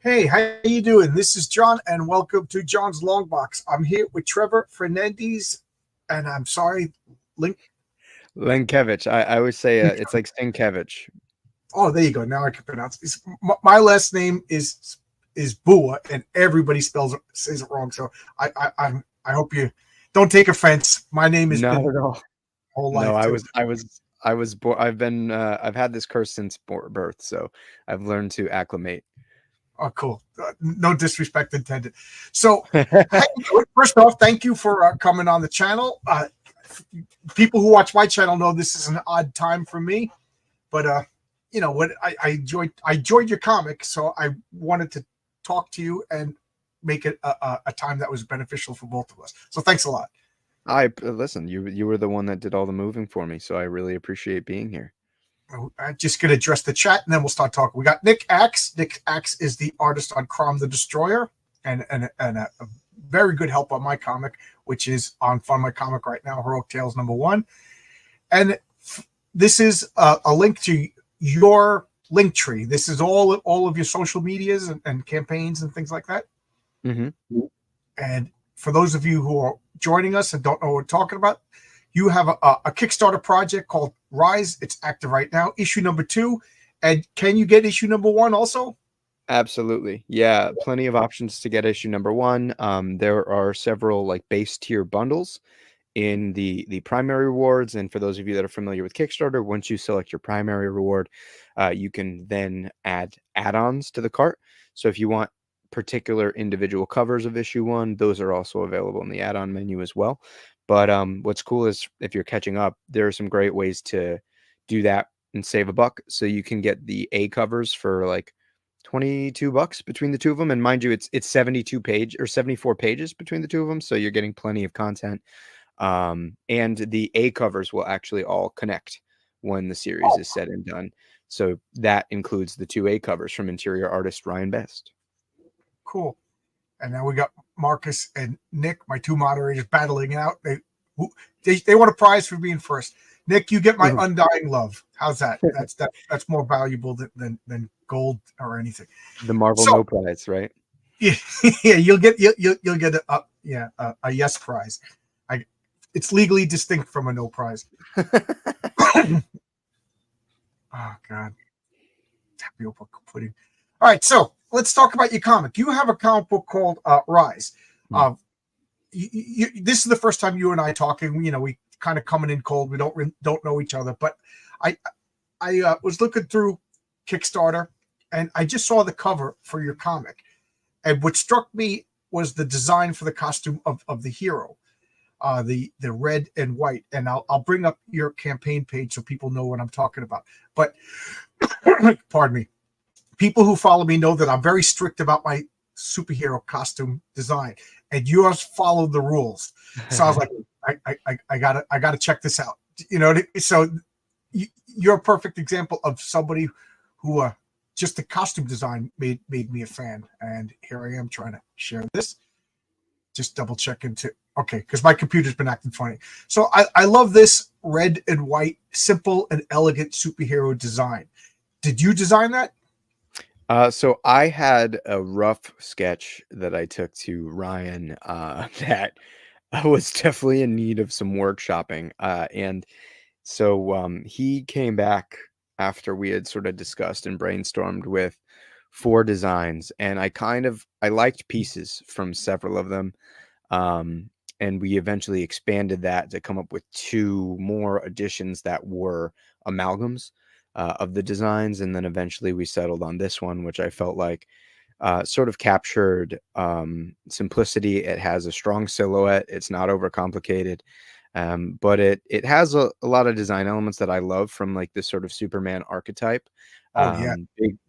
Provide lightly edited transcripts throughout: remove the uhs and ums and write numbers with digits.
Hey, how you doing? This is John, and welcome to John's Longbox. I'm here with Trevor, Fernandes, and I'm sorry, Link. Lenkiewicz. I always say it's like Stankiewicz. Oh, there you go. Now I can pronounce it. My last name is Bua, and everybody says it wrong. So I hope you don't take offense. My name has Not been at all. whole No, life too. I was born. I've had this curse since birth, so I've learned to acclimate. Oh, cool. No disrespect intended. So, first off, thank you for coming on the channel. People who watch my channel know this is an odd time for me, but you know what? I enjoyed your comic, so I wanted to talk to you and make it a time that was beneficial for both of us. So, thanks a lot. I listen. You were the one that did all the moving for me, so I really appreciate being here. I'm just going to address the chat, and then we'll start talking. We got Nick Axe. Nick Axe is the artist on Crom the Destroyer, and a very good help on my comic, which is on Fun My Comic right now, Heroic Tales #1. And this is a link to your link tree. This is all of your social medias and campaigns and things like that. Mm-hmm. And for those of you who are joining us and don't know what we're talking about, you have a Kickstarter project called Rise. It's active right now. Issue #2. And can you get issue #1 also? Absolutely. Yeah, plenty of options to get issue #1. There are several like base tier bundles in the primary rewards. And for those of you that are familiar with Kickstarter, once you select your primary reward, you can then add add-ons to the cart. So if you want particular individual covers of issue 1, those are also available in the add-on menu as well. But what's cool is if you're catching up, there are some great ways to do that and save a buck. So you can get the A covers for like $22 between the two of them. And mind you, it's 74 pages between the two of them. So you're getting plenty of content. And the A covers will actually all connect when the series is said and done. So that includes the 2 A covers from interior artist Ryan Best. Cool. And now we got Marcus and Nick, my two moderators, battling it out. They want a prize for being first. Nick, you get my undying love. How's that? That's more valuable than gold or anything. The Marvel no prize, right? Yeah, yeah. You'll get a yes prize. It's legally distinct from a no prize. Oh God. Tapioca pudding. All right, so let's talk about your comic. You have a comic book called Rise. This is the first time you and I talking. You know, we kind of coming in cold. We don't know each other. But I was looking through Kickstarter, and I just saw the cover for your comic. And what struck me was the design for the costume of the hero, the red and white. And I'll bring up your campaign page so people know what I'm talking about. But pardon me. People who follow me know that I'm very strict about my superhero costume design, and yours follow the rules. So I was like, I gotta check this out. You know, so you're a perfect example of somebody who just the costume design made me a fan. And here I am trying to share this. Just double checking to okay, because my computer's been acting funny. So I love this red and white, simple and elegant superhero design. Did you design that? So I had a rough sketch that I took to Ryan that was definitely in need of some workshopping. And so he came back after we had sort of discussed and brainstormed with 4 designs. And I liked pieces from several of them. And we eventually expanded that to come up with 2 more additions that were amalgams of the designs, and then eventually we settled on this one, which I felt like sort of captured simplicity. It has a strong silhouette. It's not overcomplicated, but it has a lot of design elements that I love from like this sort of Superman archetype. Oh yeah,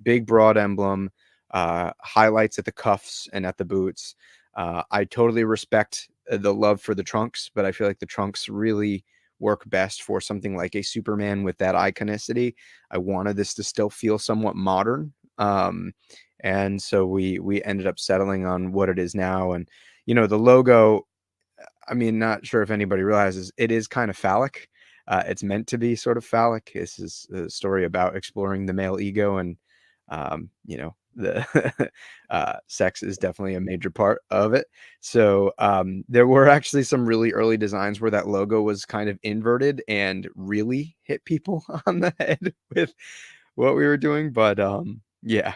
big broad emblem, highlights at the cuffs and at the boots. I totally respect the love for the trunks, but I feel like the trunks really work best for something like a Superman with that iconicity. I wanted this to still feel somewhat modern. And so we ended up settling on what it is now. And, you know, the logo, I mean, not sure if anybody realizes it is kind of phallic. It's meant to be sort of phallic. This is a story about exploring the male ego and, you know, the sex is definitely a major part of it. So there were actually some really early designs where that logo was kind of inverted and really hit people on the head with what we were doing. But yeah,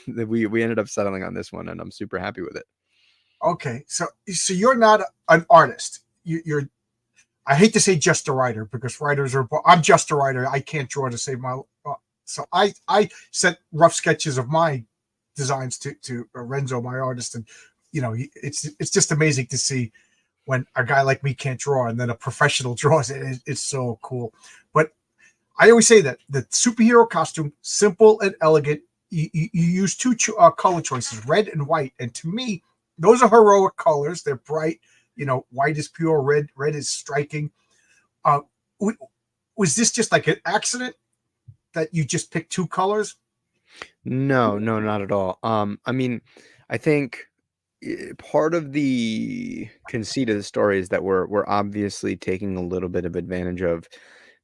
we ended up settling on this one, and I'm super happy with it. Okay, so you're not an artist. You're, I hate to say just a writer, because writers are. I'm just a writer. I can't draw to save my. So I sent rough sketches of my designs to Renzo, my artist, and it's just amazing to see when a guy like me can't draw and then a professional draws it. It's so cool. But I always say that the superhero costume, simple and elegant. You use two color choices, red and white, and to me, those are heroic colors. They're bright. White is pure, red is striking. Was this just like an accident that you just picked two colors? No, not at all. I mean, I think part of the conceit of the story is that we're obviously taking a little bit of advantage of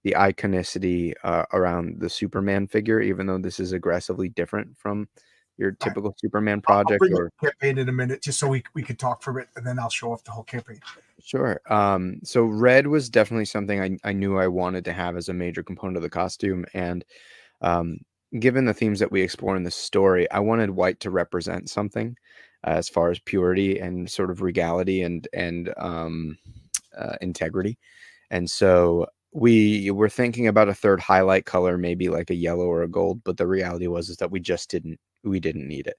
the iconicity around the Superman figure, even though this is aggressively different from your typical Superman project. I'll bring up the campaign in a minute, just so we could talk for a bit, and then I'll show off the whole campaign. Sure. So red was definitely something I knew I wanted to have as a major component of the costume, and given the themes that we explore in the story, I wanted white to represent something as far as purity and sort of regality and integrity. And so we were thinking about a third highlight color, maybe like a yellow or a gold, but the reality is that we didn't need it.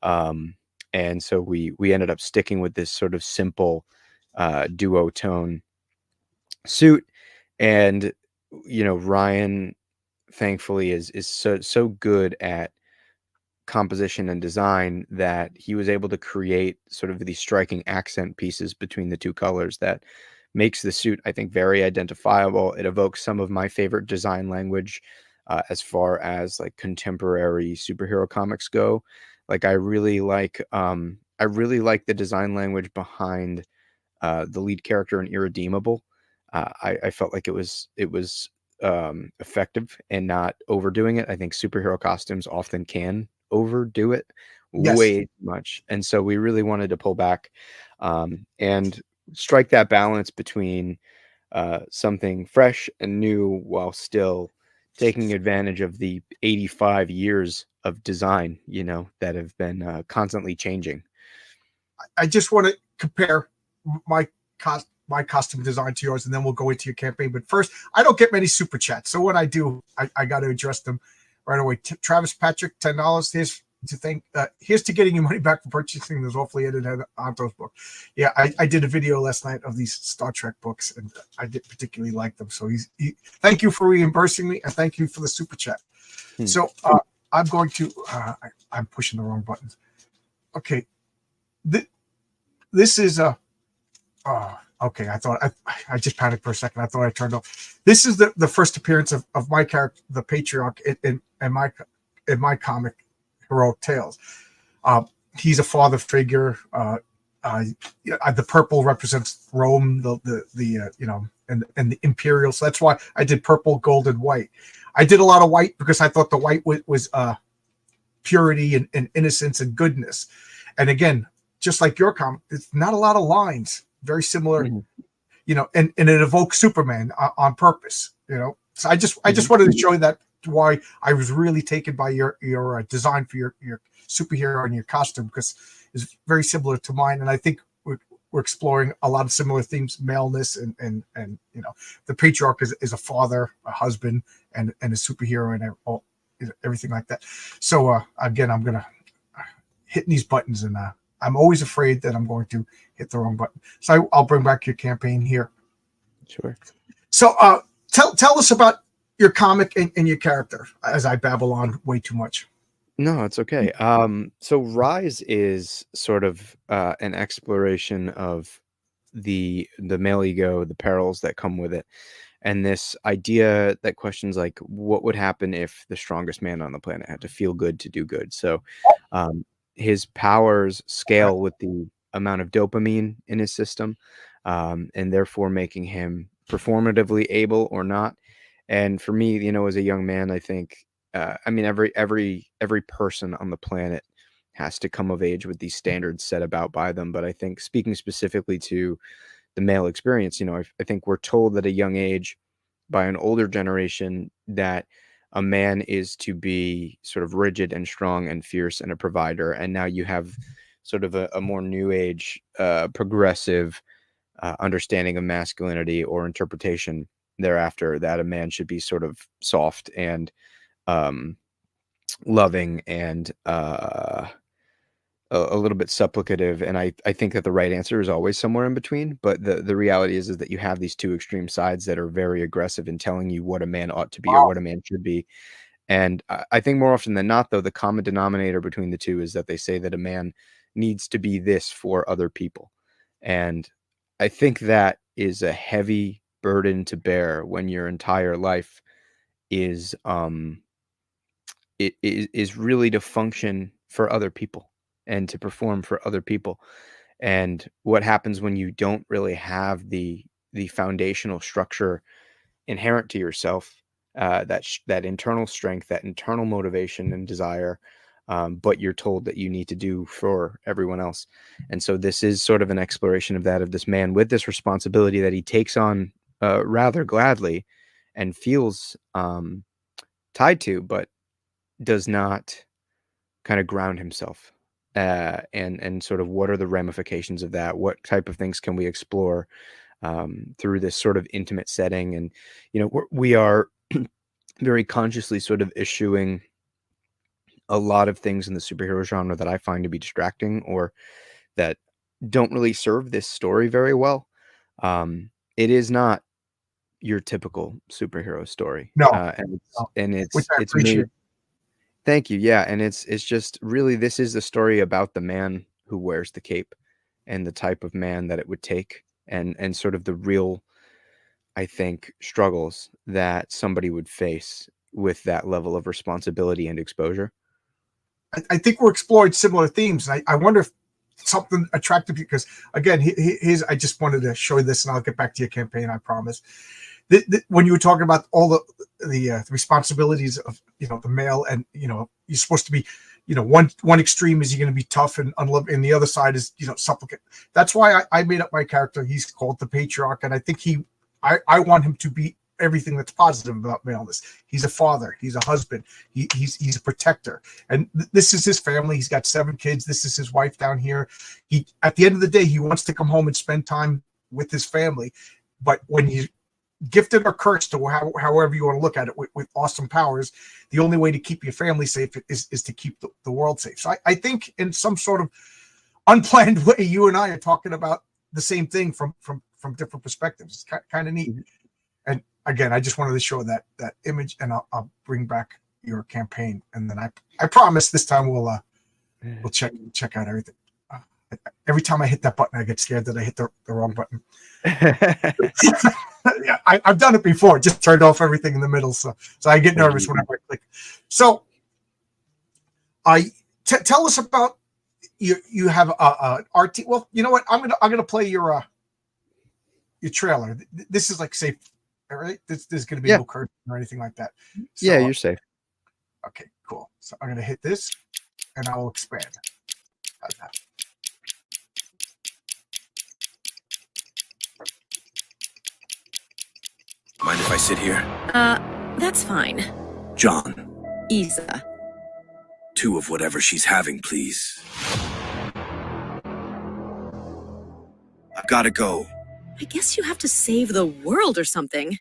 And so we ended up sticking with this sort of simple duotone suit. And Ryan thankfully is so good at composition and design that he was able to create sort of these striking accent pieces between the two colors that makes the suit, I think, very identifiable. It evokes some of my favorite design language as far as like contemporary superhero comics go. Like I really like the design language behind the lead character in Irredeemable. I felt like it was effective and not overdoing it. I think superhero costumes often can overdo it way too much, and so we really wanted to pull back and strike that balance between something fresh and new while still taking advantage of the 85 years of design that have been constantly changing. I just want to compare my costume design to yours, and then we'll go into your campaign. But first, I don't get many super chats, so when I do, I got to address them right away. Travis Patrick, $10. Here's to getting your money back for purchasing those awfully edited Antos book. Yeah, I did a video last night of these Star Trek books, and I did particularly like them. So thank you for reimbursing me, and thank you for the super chat. So I'm going to I'm pushing the wrong buttons. Okay, this is a. Okay, I thought I just panicked for a second. I thought I turned off. This is the first appearance of my character, the Patriarch, in my comic, Heroic Tales. He's a father figure. The purple represents Rome, and the Imperial. So that's why I did purple, gold, and white. I did a lot of white because I thought the white was purity and innocence and goodness. And again, just like your comic, it's not a lot of lines. Very similar, and it evokes Superman on purpose. So I just wanted to show you that why I was really taken by your design for your superhero and your costume, because it's very similar to mine, and I think we're exploring a lot of similar themes: maleness and the Patriarch is a father, a husband, and a superhero, and everything like that. So again, I'm gonna hit these buttons, and I'm always afraid that I'm going to hit the wrong button. So I'll bring back your campaign here. Sure. So tell us about your comic and your character as I babble on way too much. No, it's okay. So Rise is sort of an exploration of the male ego, the perils that come with it, and this idea that questions like what would happen if the strongest man on the planet had to feel good to do good. So his powers scale with the amount of dopamine in his system, and therefore making him performatively able or not. And for me, as a young man, I think I mean, every person on the planet has to come of age with these standards set about by them. But I think, speaking specifically to the male experience, I think we're told at a young age by an older generation that a man is to be sort of rigid and strong and fierce and a provider. And now you have sort of a more new age, progressive understanding of masculinity or interpretation thereafter, that a man should be sort of soft and loving and a little bit supplicative. And I think that the right answer is always somewhere in between. But the reality is that you have these two extreme sides that are very aggressive in telling you what a man ought to be or Wow. what a man should be. And I think more often than not, though, the common denominator between the two is that they say that a man needs to be this for other people. And I think that is a heavy burden to bear when your entire life is is really to function for other people and to perform for other people. And what happens when you don't really have the foundational structure inherent to yourself, that internal strength, that internal motivation and desire, but you're told that you need to do for everyone else. And so this is sort of an exploration of that, of this man with this responsibility that he takes on rather gladly and feels tied to, but does not kind of ground himself. And sort of what are the ramifications of that? What type of things can we explore through this sort of intimate setting? And, we are very consciously sort of issuing a lot of things in the superhero genre that I find to be distracting or that don't really serve this story very well. It is not your typical superhero story. No, And no, which I it's appreciate. made. Thank you. Yeah, and it's just really, this is the story about the man who wears the cape and the type of man that it would take, and sort of the real, I think, struggles that somebody would face with that level of responsibility and exposure. I think we're exploring similar themes. I wonder if something attractive, because again, I just wanted to show you this, and I'll get back to your campaign, I promise. When you were talking about all the responsibilities of the male, and you're supposed to be, one extreme is you're going to be tough and unloving, and the other side is supplicant. That's why I made up my character. He's called the patriarch, and I think I want him to be everything that's positive about maleness. He's a father. He's a husband. He's a protector. And this is his family. He's got 7 kids. This is his wife down here. At the end of the day, he wants to come home and spend time with his family. But when you gifted or cursed, or however you want to look at it, with awesome powers, the only way to keep your family safe is to keep the world safe. So I think in some sort of unplanned way, you and I are talking about the same thing from different perspectives. It's kind of neat. And again, I just wanted to show that image, and I'll bring back your campaign, and then I promise this time we'll check out everything. Every time I hit that button, I get scared that I hit the wrong button. Yeah, I've done it before. Just turned off everything in the middle, so I get nervous whenever I click. So, tell us about you have a RT. Well, you know what? I'm gonna play your trailer. This is like safe. All right, there's going to be no curtain or anything like that. So, yeah, you're safe. Okay, cool. So I'm going to hit this, and I will expand. How's that? Mind if I sit here? That's fine. John. Isa. 2 of whatever she's having, please. I've got to go. I guess you have to save the world or something.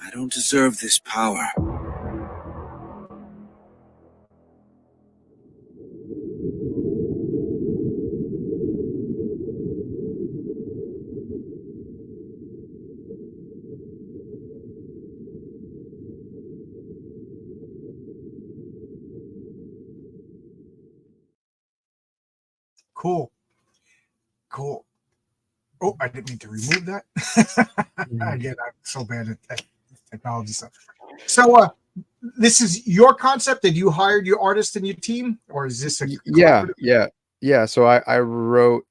I don't deserve this power. Cool. Cool. Oh, I didn't mean to remove that. Again, I'm so bad at technology stuff. So, this is your concept that you hired your artist and your team, or is this a yeah? So I wrote,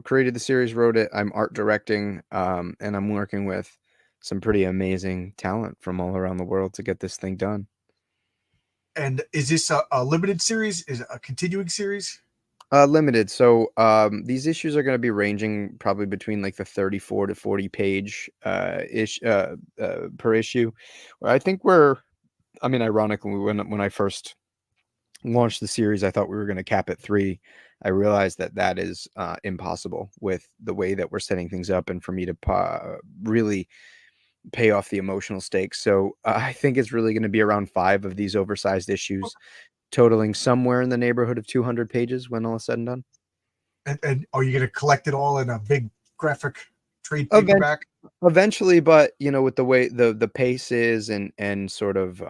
created the series, wrote it. I'm art directing, and I'm working with some pretty amazing talent from all around the world to get this thing done. And is this a limited series? Is it a continuing series? Limited. So these issues are going to be ranging probably between like the 34 to 40 page per issue. I think ironically, when I first launched the series, I thought we were going to cap at 3. I realized that is impossible with the way that we're setting things up, and for me to really pay off the emotional stakes. So I think it's really going to be around 5 of these oversized issues, totaling somewhere in the neighborhood of 200 pages when all is said and done. And are you going to collect it all in a big graphic trade paperback? Eventually, but with the way the pace is and sort of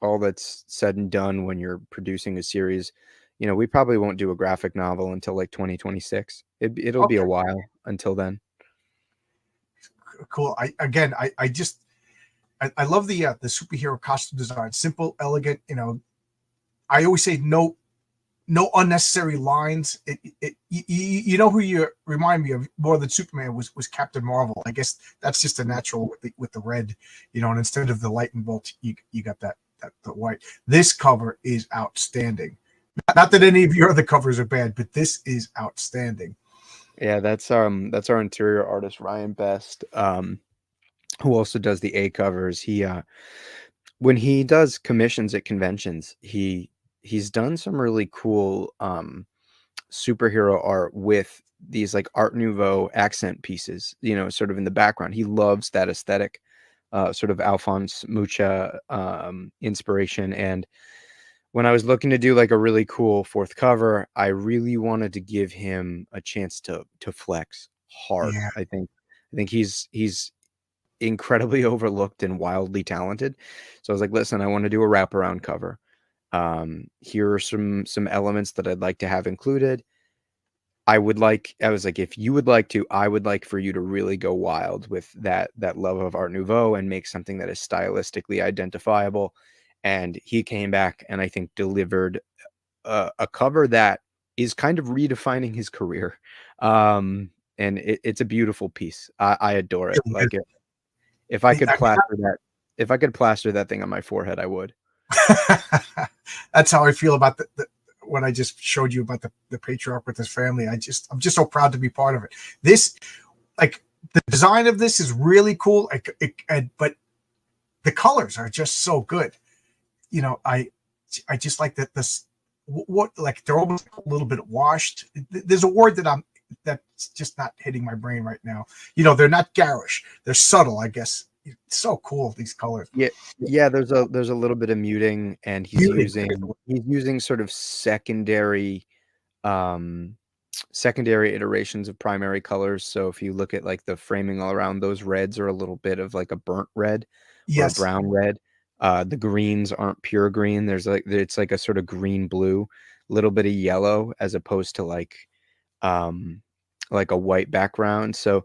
all that's said and done when you're producing a series, we probably won't do a graphic novel until like 2026. It'll be a while until then. Cool. I love the superhero costume design. Simple, elegant. I always say no unnecessary lines. You know who you remind me of more than Superman was Captain Marvel. I guess that's just a natural with the red, and instead of the lightning bolt, you got that the white. This cover is outstanding. Not that any of your other covers are bad, but this is outstanding. Yeah, that's our interior artist Ryan Best, who also does the A covers. He when he does commissions at conventions, he's done some really cool superhero art with these like Art Nouveau accent pieces, sort of in the background. He loves that aesthetic, sort of Alphonse Mucha inspiration. And when I was looking to do like a really cool 4th cover, I really wanted to give him a chance to flex hard. Yeah. I think he's incredibly overlooked and wildly talented. So I was like, listen, I want to do a wraparound cover. Here are some elements that I'd like to have included. I was like, if you would like to, I would like for you to really go wild with that love of Art Nouveau and make something that is stylistically identifiable. And he came back and I think delivered a cover that is kind of redefining his career. And it's a beautiful piece. I adore it. Like if I could plaster that thing on my forehead, I would. That's how I feel about the when I just showed you about the patriarch with his family. I'm just so proud to be part of it. This, like, the design of this is really cool. But the colors are just so good. I just like that like they're almost a little bit washed. There's a word that's just not hitting my brain right now. They're not garish. They're subtle, I guess. It's so cool, these colors. Yeah. There's a little bit of muting, and he's using sort of secondary iterations of primary colors. So if you look at like the framing all around, those reds are a little bit of like a burnt red or a brown red. The greens aren't pure green. It's like a sort of green blue, little bit of yellow as opposed to like a white background. So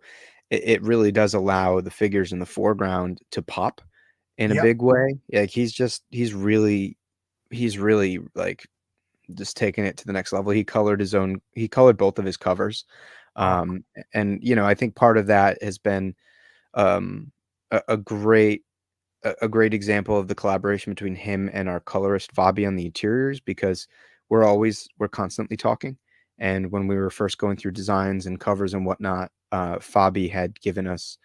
it really does allow the figures in the foreground to pop in a big way. Like he's really like just taking it to the next level. He colored both of his covers. And I think part of that has been a great example of the collaboration between him and our colorist Fabi on the interiors, because we're constantly talking. And when we were first going through designs and covers and whatnot, Fabi had given us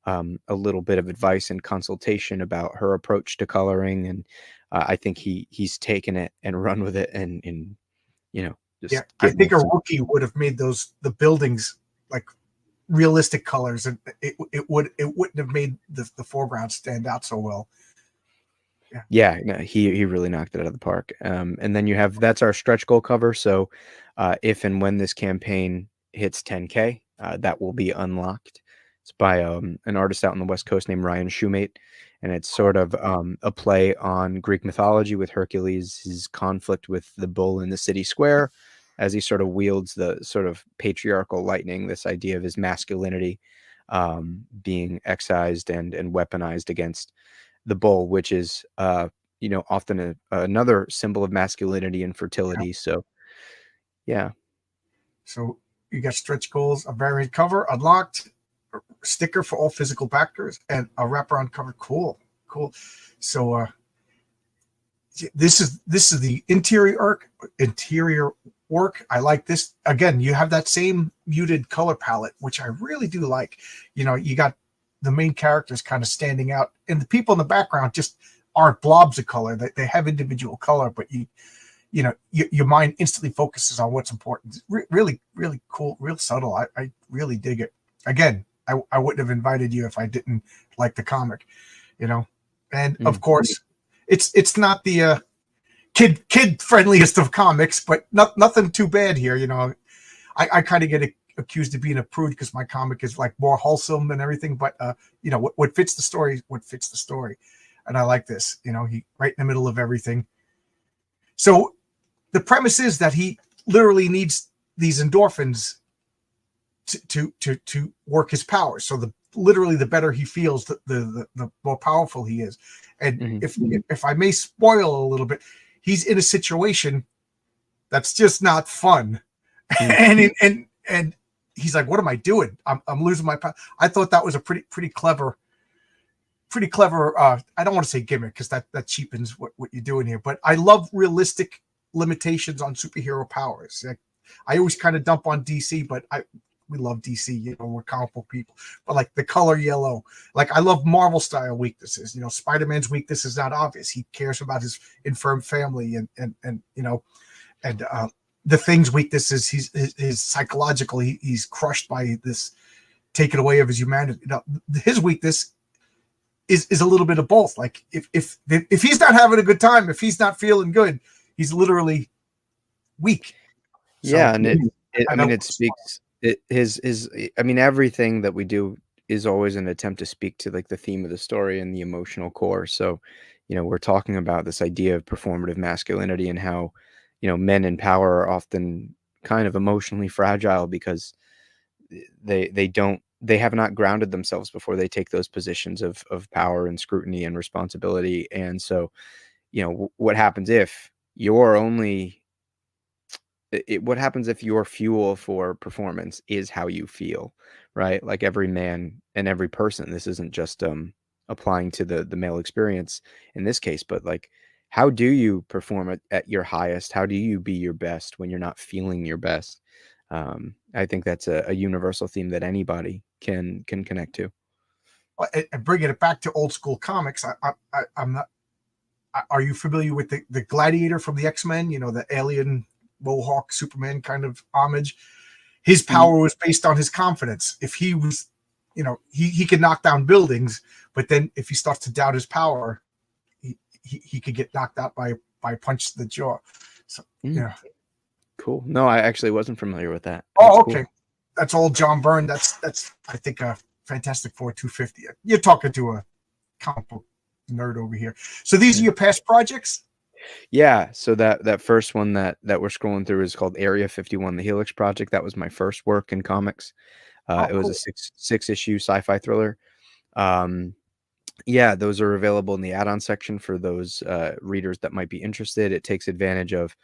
a little bit of advice and consultation about her approach to coloring, and I think he's taken it and run with it, and I think a rookie would have made the buildings like realistic colors, and it wouldn't have made the foreground stand out so well. Yeah, no, he really knocked it out of the park. And then that's our stretch goal cover. So if and when this campaign hits 10K, that will be unlocked. It's by an artist out on the West Coast named Ryan Shoemate, and it's sort of a play on Greek mythology with Hercules' his conflict with the bull in the city square, as he sort of wields the sort of patriarchal lightning, this idea of his masculinity being excised and weaponized against the bull, which is often another symbol of masculinity and fertility. Yeah. So yeah. So you got stretch goals, a variant cover, unlocked, sticker for all physical backers, and a wraparound cover. Cool. So this is the interior work. I like this. Again, you have that same muted color palette, which I really do like. You got the main characters kind of standing out, and the people in the background just aren't blobs of color. They have individual color, but your mind instantly focuses on what's important. Really, really cool, real subtle. I really dig it. Again, I wouldn't have invited you if I didn't like the comic, And of course, it's not the kid friendliest of comics, but nothing too bad here. I kind of get accused of being a prude because my comic is like more wholesome and everything. But what fits the story, and I like this. He right in the middle of everything. So the premise is that he literally needs these endorphins to work his powers. So literally the better he feels, the more powerful he is. And if I may spoil a little bit, he's in a situation that's just not fun. And he's like, what am I doing? I'm losing my power. I thought that was a pretty clever. I don't want to say gimmick because that cheapens what you're doing here, but I love realistic limitations on superhero powers. I always kind of dump on DC, but we love DC, we're comic book people, but like the color yellow, like I love Marvel style weaknesses. Spider-Man's weakness is not obvious. He cares about his infirm family and the Thing's weakness is he's psychological. He's crushed by this taken away of his humanity. His weakness is a little bit of both. Like if he's not having a good time, if he's not feeling good, he's literally weak. Yeah, so, and it speaks. Everything that we do is always an attempt to speak to like the theme of the story and the emotional core. So, we're talking about this idea of performative masculinity and how, men in power are often kind of emotionally fragile because they have not grounded themselves before they take those positions of power and scrutiny and responsibility. And so, what happens if what happens if your fuel for performance is how you feel, right? Like every man and every person, this isn't just applying to the male experience in this case, but like, how do you perform at your highest? How do you be your best when you're not feeling your best? I think that's a universal theme that anybody can connect to. And bringing it back to old school comics, I'm not. Are you familiar with the Gladiator from the X-Men? The alien Mohawk Superman kind of homage. His power was based on his confidence. If he was, he could knock down buildings, but then if he starts to doubt his power, he could get knocked out by a punch to the jaw. So yeah. Cool. No, I actually wasn't familiar with that. Oh, okay. Cool. That's old John Byrne. That's I think a Fantastic Four 250. You're talking to a comic book nerd over here. So these are your past projects? Yeah. So that first one that we're scrolling through is called Area 51, the Helix Project. That was my first work in comics. It was a six issue sci-fi thriller. Yeah, those are available in the add-on section for those readers that might be interested. It takes advantage of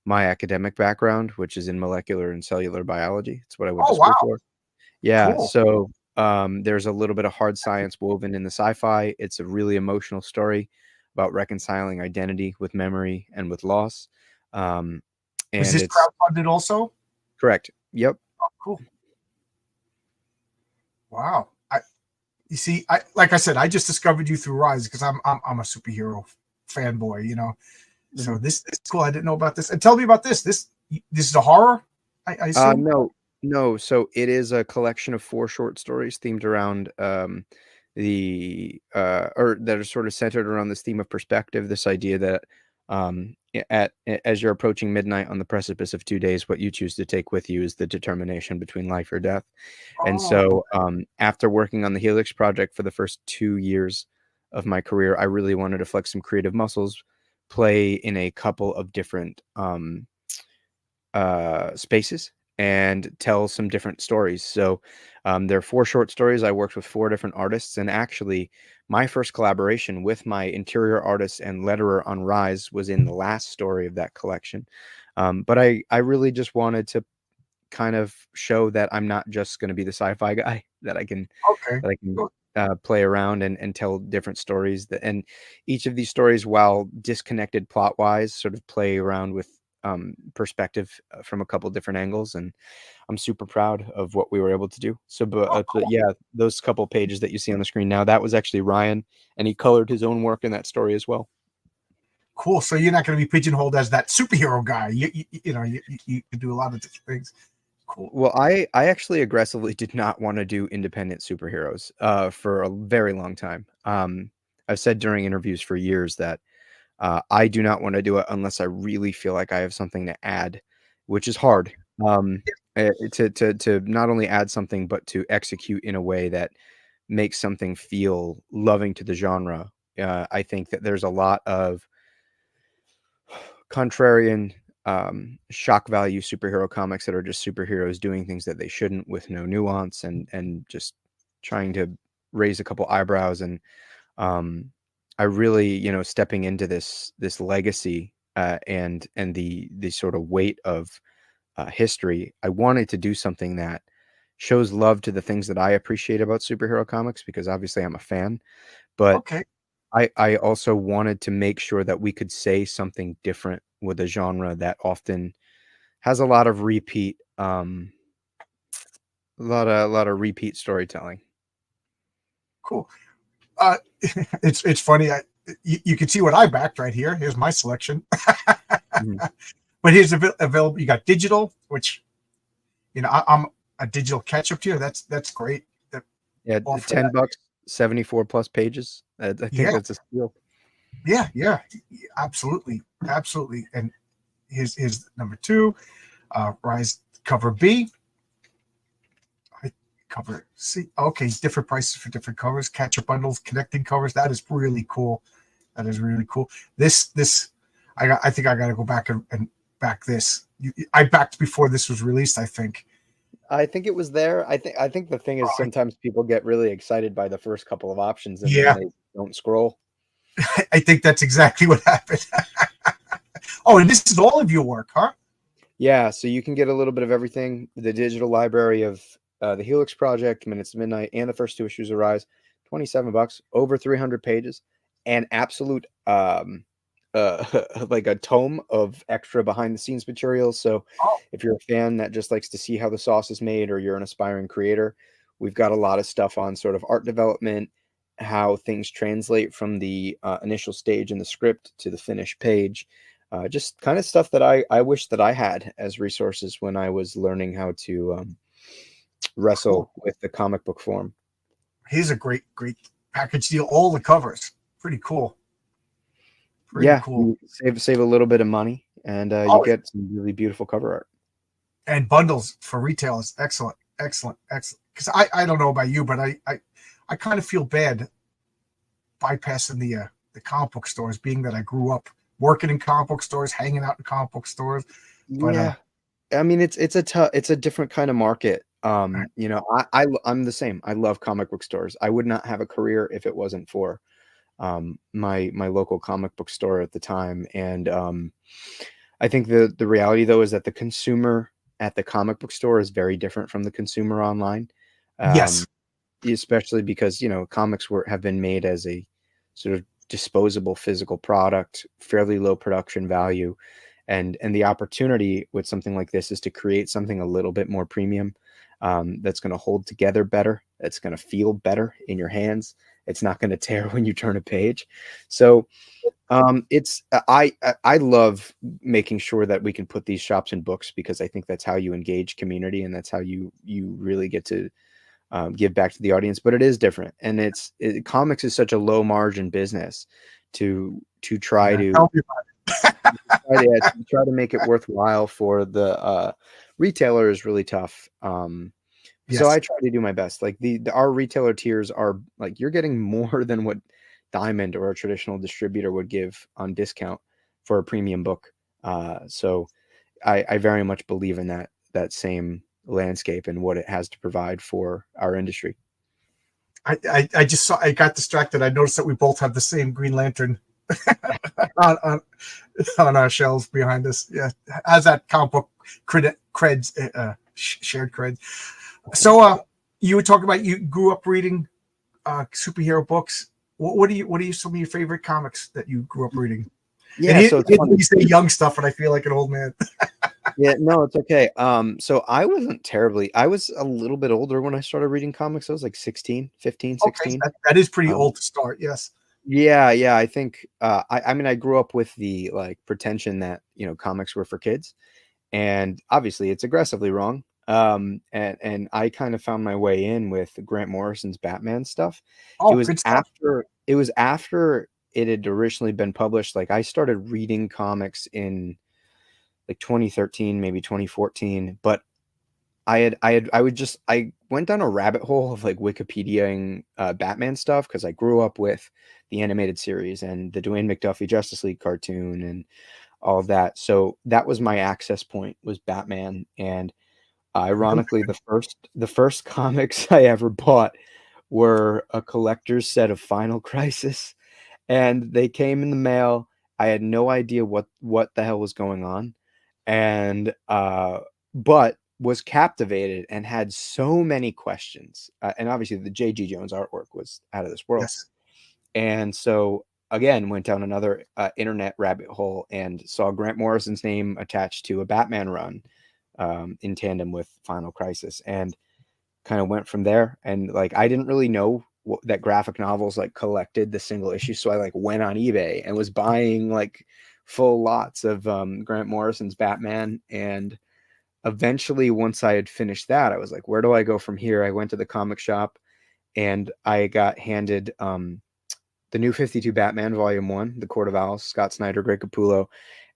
my academic background, which is in molecular and cellular biology. It's what I went to school for. Yeah. Cool. So there's a little bit of hard science woven in the sci-fi. It's a really emotional story about reconciling identity with memory and with loss. And is this crowdfunded also? Correct. Yep. Oh, cool. Wow. You see, like I said, I just discovered you through Rise because I'm a superhero fanboy, So this is cool. I didn't know about this. And tell me about this. This is a horror? I assume? No. So it is a collection of 4 short stories themed around or that are sort of centered around this theme of perspective, this idea that as you're approaching midnight on the precipice of 2 days, what you choose to take with you is the determination between life or death. And so after working on the Helix Project for the first 2 years of my career, I really wanted to flex some creative muscles, play in a couple of different spaces and tell some different stories. So there are 4 short stories. I worked with 4 different artists, and actually my first collaboration with my interior artist and letterer on Rise was in the last story of that collection. But I really just wanted to kind of show that I'm not just going to be the sci-fi guy, that I can Okay. play around and tell different stories. And each of these stories, while disconnected plot wise, sort of play around with perspective from a couple different angles, and I'm super proud of what we were able to do. So, but yeah, those couple pages that you see on the screen now, that was actually Ryan, and he colored his own work in that story as well. Cool. So you're not going to be pigeonholed as that superhero guy. You know, you can do a lot of different things. Cool. Well, I actually aggressively did not want to do independent superheroes for a very long time. I've said during interviews for years that I do not want to do it unless I really feel like I have something to add, which is hard. To not only add something, but to execute in a way that makes something feel loving to the genre. I think that there's a lot of contrarian shock value superhero comics that are just superheroes doing things that they shouldn't, with no nuance, and just trying to raise a couple eyebrows. And I really, stepping into this legacy and the sort of weight of history, I wanted to do something that shows love to the things that I appreciate about superhero comics, because obviously I'm a fan, but Okay. I also wanted to make sure that we could say something different with a genre that often has a lot of repeat, a lot of repeat storytelling. Cool. It's funny. You can see what I backed right here. Here's my selection. But here's available. You got digital, which, I'm a digital catch-up tier. That's great. Yeah, $10, 74 plus pages. I think that's a steal. Yeah, absolutely. And here's number 2, Rise cover B. Cover C. Okay, different prices for different covers. Catch-up bundles, connecting covers. That is really cool. This I think I got to go back and back this. I backed before this was released, I think. I think it was there. I think the thing is, sometimes people get really excited by the first couple of options and then they don't scroll. I think that's exactly what happened. Oh, and this is all of your work, huh? Yeah, so you can get a little bit of everything. The digital library of the Helix Project, Minutes to Midnight, and the first 2 issues of Rise, $27, over 300 pages, and absolute like a tome of extra behind the scenes materials. So if you're a fan that just likes to see how the sauce is made, or you're an aspiring creator, we've got a lot of stuff on sort of art development, how things translate from the initial stage in the script to the finished page. Just kind of stuff that I wish that I had as resources when I was learning how to wrestle with the comic book form. Here's a great package deal. All the covers, pretty cool. Cool. You save a little bit of money, and you get some really beautiful cover art. And bundles for retail is excellent. Because I don't know about you, but I kind of feel bad bypassing the comic book stores, being that I grew up working in comic book stores, hanging out in comic book stores. But, I mean, it's a different kind of market. I'm the same. I love comic book stores. I would not have a career if it wasn't for my local comic book store at the time. And I think the reality, though, is that the consumer at the comic book store is very different from the consumer online. Yes, especially because comics have been made as a sort of disposable physical product, fairly low production value, and the opportunity with something like this is to create something a little bit more premium, that's going to hold together better, that's going to feel better in your hands. It's not going to tear when you turn a page. So I love making sure that we can put these shops in books, because I think that's how you engage community, and that's how you really get to give back to the audience. But it is different, and comics is such a low margin business to try to try to make it worthwhile for the retailer is really tough. So I try to do my best. Like our retailer tiers are like, you're getting more than what Diamond or a traditional distributor would give on discount for a premium book. So I very much believe in that same landscape and what it has to provide for our industry. I just saw, I got distracted. I noticed that we both have the same Green Lantern on our shelves behind us. Yeah, has that comic book creds, shared cred. So you were talking about you grew up reading superhero books. What are some of your favorite comics that you grew up reading? Yeah, so you say young stuff, and I feel like an old man. Yeah, no, it's okay. So I was a little bit older when I started reading comics. I was like 16, 15, 16. Okay, that is pretty old to start. Yes. Yeah. I think I mean I grew up with the like pretension that, you know, comics were for kids, and obviously it's aggressively wrong. And I kind of found my way in with Grant Morrison's Batman stuff. Oh, good stuff. It was after it had originally been published. Like I started reading comics in like 2013, maybe 2014, but I went down a rabbit hole of like Wikipediaing Batman stuff, because I grew up with the animated series and the Dwayne McDuffie Justice League cartoon and all of that. So that was my access point, was Batman. And ironically, the first comics I ever bought were a collector's set of Final Crisis, and they came in the mail. I had no idea what the hell was going on, and but was captivated and had so many questions. And obviously the J.G. Jones artwork was out of this world. Yes. And so again, went down another internet rabbit hole and saw Grant Morrison's name attached to a Batman run in tandem with Final Crisis, and kind of went from there. And like, I didn't really know that graphic novels like collected the single issue. So I like went on eBay and was buying like full lots of Grant Morrison's Batman. And eventually, once I had finished that, I was like, where do I go from here? I went to the comic shop and I got handed the New 52 Batman Volume 1, The Court of Owls, Scott Snyder, Greg Capullo.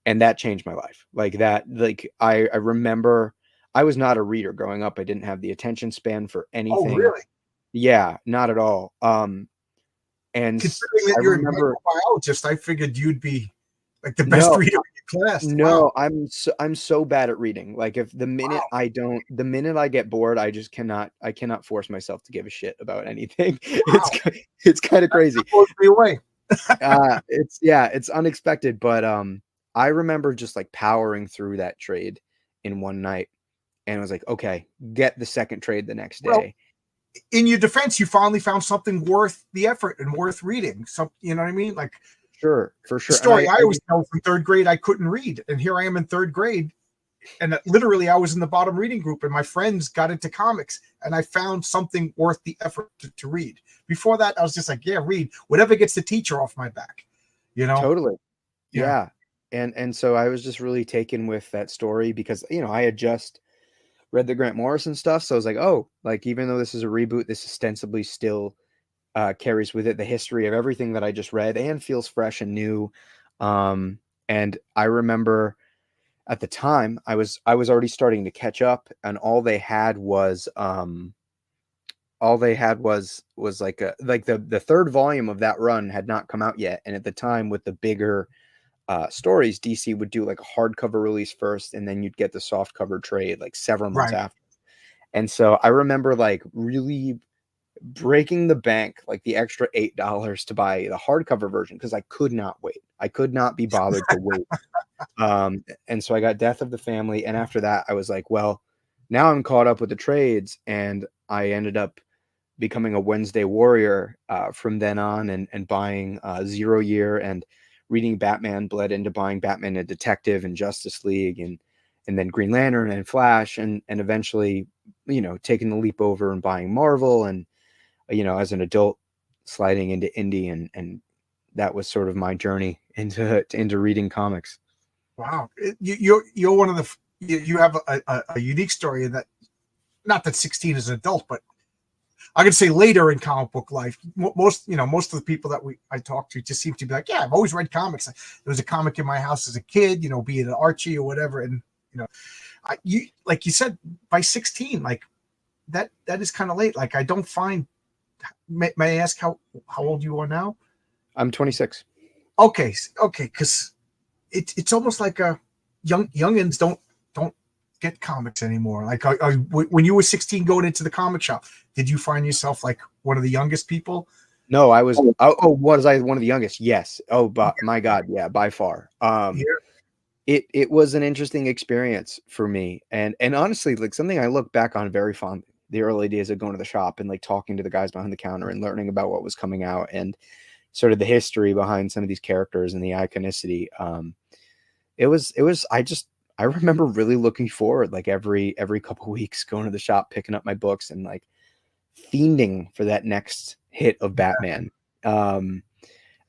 And that changed my life. Like that, like I remember I was not a reader growing up. I didn't have the attention span for anything. Oh, really? Yeah, not at all. And considering that you're a biologist, I figured you'd be like the best reader in your class. No, wow. I'm so bad at reading. Like if the minute I get bored, I cannot force myself to give a shit about anything. Wow. It's kind of crazy. It's unexpected, but I remember just like powering through that trade in one night, and I was like, okay, get the second trade the next day. Well, in your defense, you finally found something worth the effort and worth reading. Some, you know what I mean? Like, sure, for sure. The story I always tell from third grade, I couldn't read, and here I am in third grade, and literally I was in the bottom reading group, and my friends got into comics, and I found something worth the effort to read. Before that, I was just like, yeah, read whatever gets the teacher off my back, you know? Totally. Yeah. And so I was just really taken with that story because, you know, I had just read the Grant Morrison stuff. So I was like, oh, like, even though this is a reboot, this ostensibly still carries with it the history of everything that I just read and feels fresh and new. And I remember at the time I was already starting to catch up, and all they had was like the third volume of that run had not come out yet. And at the time, with the bigger stories, DC would do like a hardcover release first, and then you'd get the soft cover trade like several months after. And so I remember like really breaking the bank, like the extra $8 to buy the hardcover version, because I could not wait. I could not be bothered to wait. And so I got Death of the Family, and after that I was like, well, now I'm caught up with the trades, and I ended up becoming a Wednesday warrior from then on, and buying Zero Year, and reading Batman bled into buying Batman and Detective and Justice League, and then Green Lantern and Flash, and eventually, you know, taking the leap over and buying Marvel, and, you know, as an adult sliding into indie, and that was sort of my journey into reading comics. Wow. You're one of the, you have a unique story in that, not that 16 is an adult, but I could say later in comic book life, most of the people that I talk to just seem to be like, yeah, I've always read comics. There was a comic in my house as a kid, you know, be it an Archie or whatever. And, you know, like you said, by 16, like that is kind of late. Like, I don't find, may I ask how old you are now? I'm 26. Okay. Cause it's almost like youngins don't, don't get comics anymore. Like, when you were 16 going into the comic shop, did you find yourself like one of the youngest people? No, I was. Oh, was I one of the youngest? Yes. Oh, but my God, yeah, by far. Yeah. It was an interesting experience for me, and honestly, like something I look back on very fondly. The early days of going to the shop and like talking to the guys behind the counter and learning about what was coming out and sort of the history behind some of these characters and the iconicity. I remember really looking forward, like every couple of weeks, going to the shop, picking up my books and like fiending for that next hit of Batman.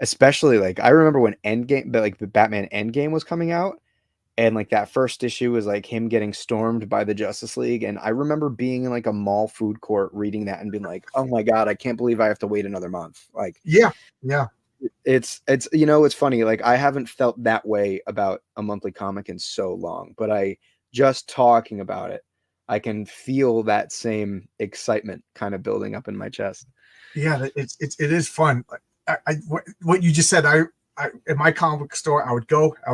Especially like I remember when Endgame, but like the Batman Endgame was coming out, and like that first issue was like him getting stormed by the Justice League, and I remember being in like a mall food court reading that and being like, oh my God, I can't believe I have to wait another month. Like, yeah, it's it's funny, like I haven't felt that way about a monthly comic in so long, but I just talking about it, I can feel that same excitement kind of building up in my chest. Yeah, it is fun. What you just said, I in my comic store, I would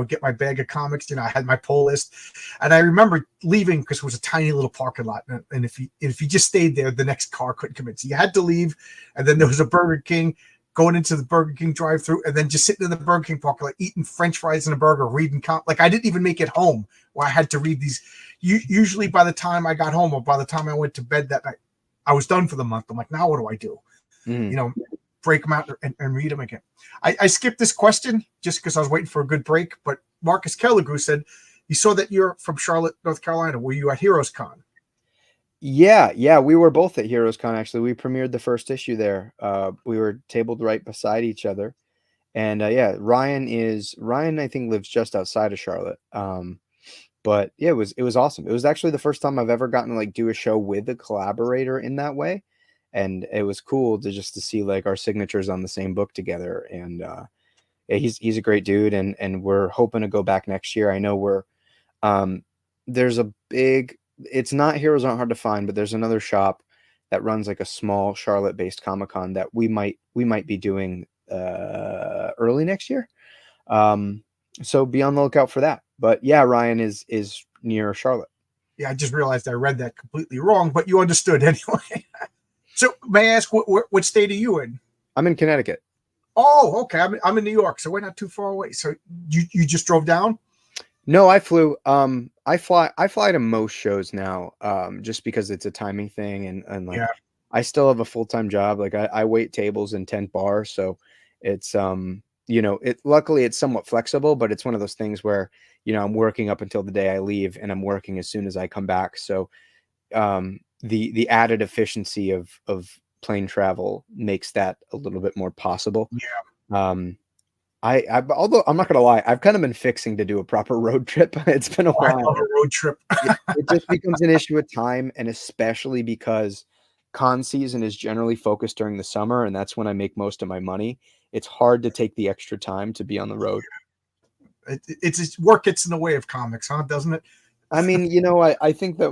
get my bag of comics. I had my pull list, and I remember leaving because it was a tiny little parking lot, and if you just stayed there, the next car couldn't come in, so you had to leave. And then there was a Burger King, going into the Burger King drive-through, and then just sitting in the Burger King parking lot, eating French fries and a burger, reading like I didn't even make it home, where I had to read these. Usually, by the time I got home or by the time I went to bed that night, I was done for the month. I'm like, now what do I do? Break them out and read them again. I skipped this question just because I was waiting for a good break, but Marcus Kelligrew said, you saw that you're from Charlotte, North Carolina. Were you at Heroes Con? Yeah, we were both at Heroes Con, actually. We premiered the first issue there. We were tabled right beside each other. And Ryan, I think, lives just outside of Charlotte. But yeah, it was awesome. It was actually the first time I've ever gotten to like do a show with a collaborator in that way. And it was cool to see like our signatures on the same book together. And yeah, he's a great dude, and we're hoping to go back next year. I know there's a big, it's not Heroes Aren't Hard to Find, but there's another shop that runs like a small Charlotte-based Comic-Con that we might be doing early next year. So be on the lookout for that. But yeah, Ryan is near Charlotte. Yeah, I just realized I read that completely wrong, but you understood anyway. So may I ask, what state are you in? I'm in Connecticut. Oh, okay. I'm in New York, so we're not too far away. So you just drove down? No, I flew. I fly to most shows now, just because it's a timing thing, and like I still have a full-time job. Like I wait tables and tent bars, so it's luckily it's somewhat flexible, but it's one of those things where I'm working up until the day I leave, and I'm working as soon as I come back. So the added efficiency of plane travel makes that a little bit more possible. Yeah. Although I'm not gonna lie, I've kind of been fixing to do a proper road trip. It's been a while. I love a road trip. It just becomes an issue of time, and especially because con season is generally focused during the summer, and that's when I make most of my money. It's hard to take the extra time to be on the road. It's work gets in the way of comics, huh? Doesn't it? I mean, I think that,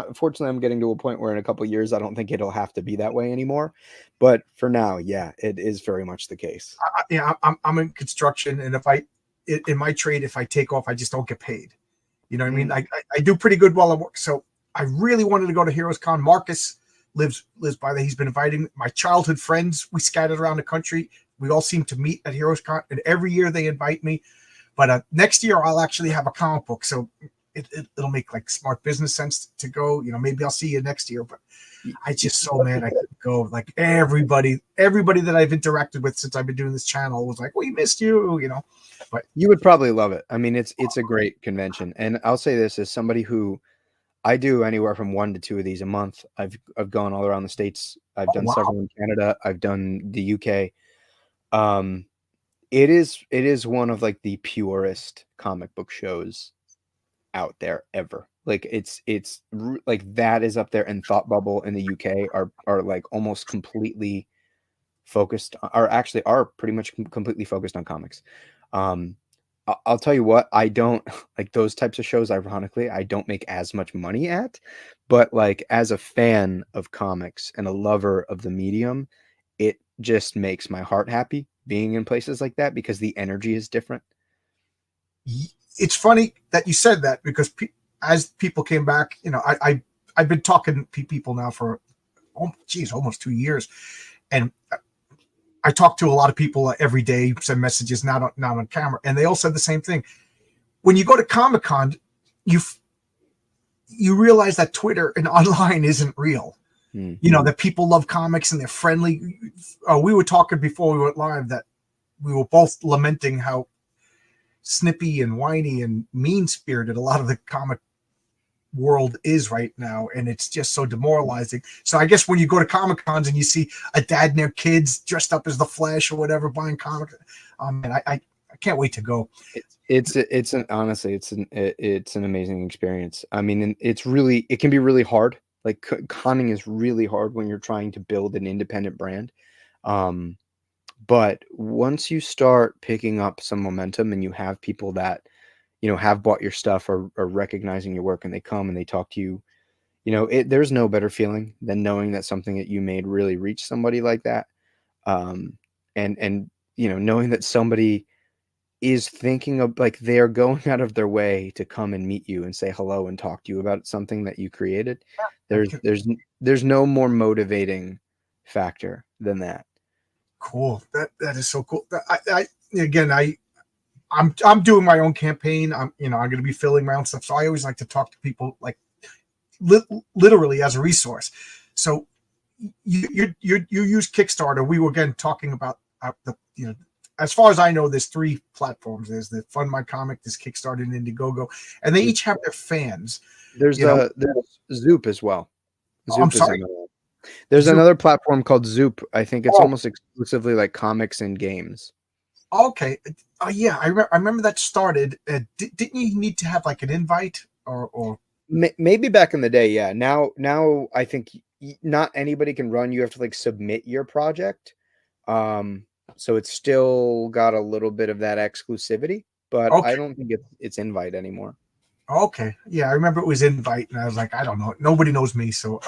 unfortunately, I'm getting to a point where in a couple of years, I don't think it'll have to be that way anymore. But for now, yeah, it is very much the case. I'm in construction, and in my trade, if I take off, I just don't get paid. You know what I mean? I do pretty good while I work. So I really wanted to go to Heroes Con. Marcus lives by there. He's been inviting my childhood friends. We scattered around the country. We all seem to meet at Heroes Con, and every year they invite me. But next year, I'll actually have a comic book. So it'll make like smart business sense to go. Maybe I'll see you next year. But I just so mad I couldn't go. Like everybody that I've interacted with since I've been doing this channel was like, we missed you, But you would probably love it. I mean, it's a great convention. And I'll say this as somebody who I do anywhere from 1 to 2 of these a month. I've gone all around the States. I've done several in Canada. I've done the UK. It is one of like the purest comic book shows out there ever. Like it's like that is up there, and Thought Bubble in the UK are like almost completely focused, are pretty much completely focused on comics. I'll tell you what, I don't like those types of shows. Ironically, I don't make as much money at, but like as a fan of comics and a lover of the medium, it just makes my heart happy being in places like that because the energy is different. It's funny that you said that because as people came back, I've been talking to people now for, almost 2 years. And I talk to a lot of people every day, send messages, not on camera. And they all said the same thing. When you go to Comic-Con, you realize that Twitter and online isn't real. That people love comics and they're friendly. We were talking before we went live that we were both lamenting how snippy and whiny and mean-spirited a lot of the comic world is right now, and it's just so demoralizing. So I guess when you go to Comic-Cons and you see a dad and their kids dressed up as the Flash or whatever buying comics, and I can't wait to go. Honestly, it's an amazing experience. I mean, it can be really hard. Like conning is really hard when you're trying to build an independent brand. But once you start picking up some momentum and you have people that, have bought your stuff or recognizing your work, and they come and they talk to you, there's no better feeling than knowing that something that you made really reached somebody like that. And knowing that somebody is thinking of, like, they're going out of their way to come and meet you and say hello and talk to you about something that you created. There's no more motivating factor than that. Cool. That is so cool. I'm doing my own campaign. I'm going to be filling my own stuff. So I always like to talk to people like literally as a resource. So you use Kickstarter. We were again talking about as far as I know, there's 3 platforms. There's the Fund My Comic, there's Kickstarter, and Indiegogo, and they each have their fans. There's Zoop as well. I'm sorry. There's another platform called Zoop. I think it's almost exclusively like comics and games. Okay. Yeah, I remember that started. Didn't you need to have like an invite or? Maybe back in the day, yeah. Now I think not anybody can run. You have to like submit your project. So it's still got a little bit of that exclusivity, but I don't think it's invite anymore. Okay. Yeah, I remember it was invite, and I was like, I don't know. Nobody knows me. So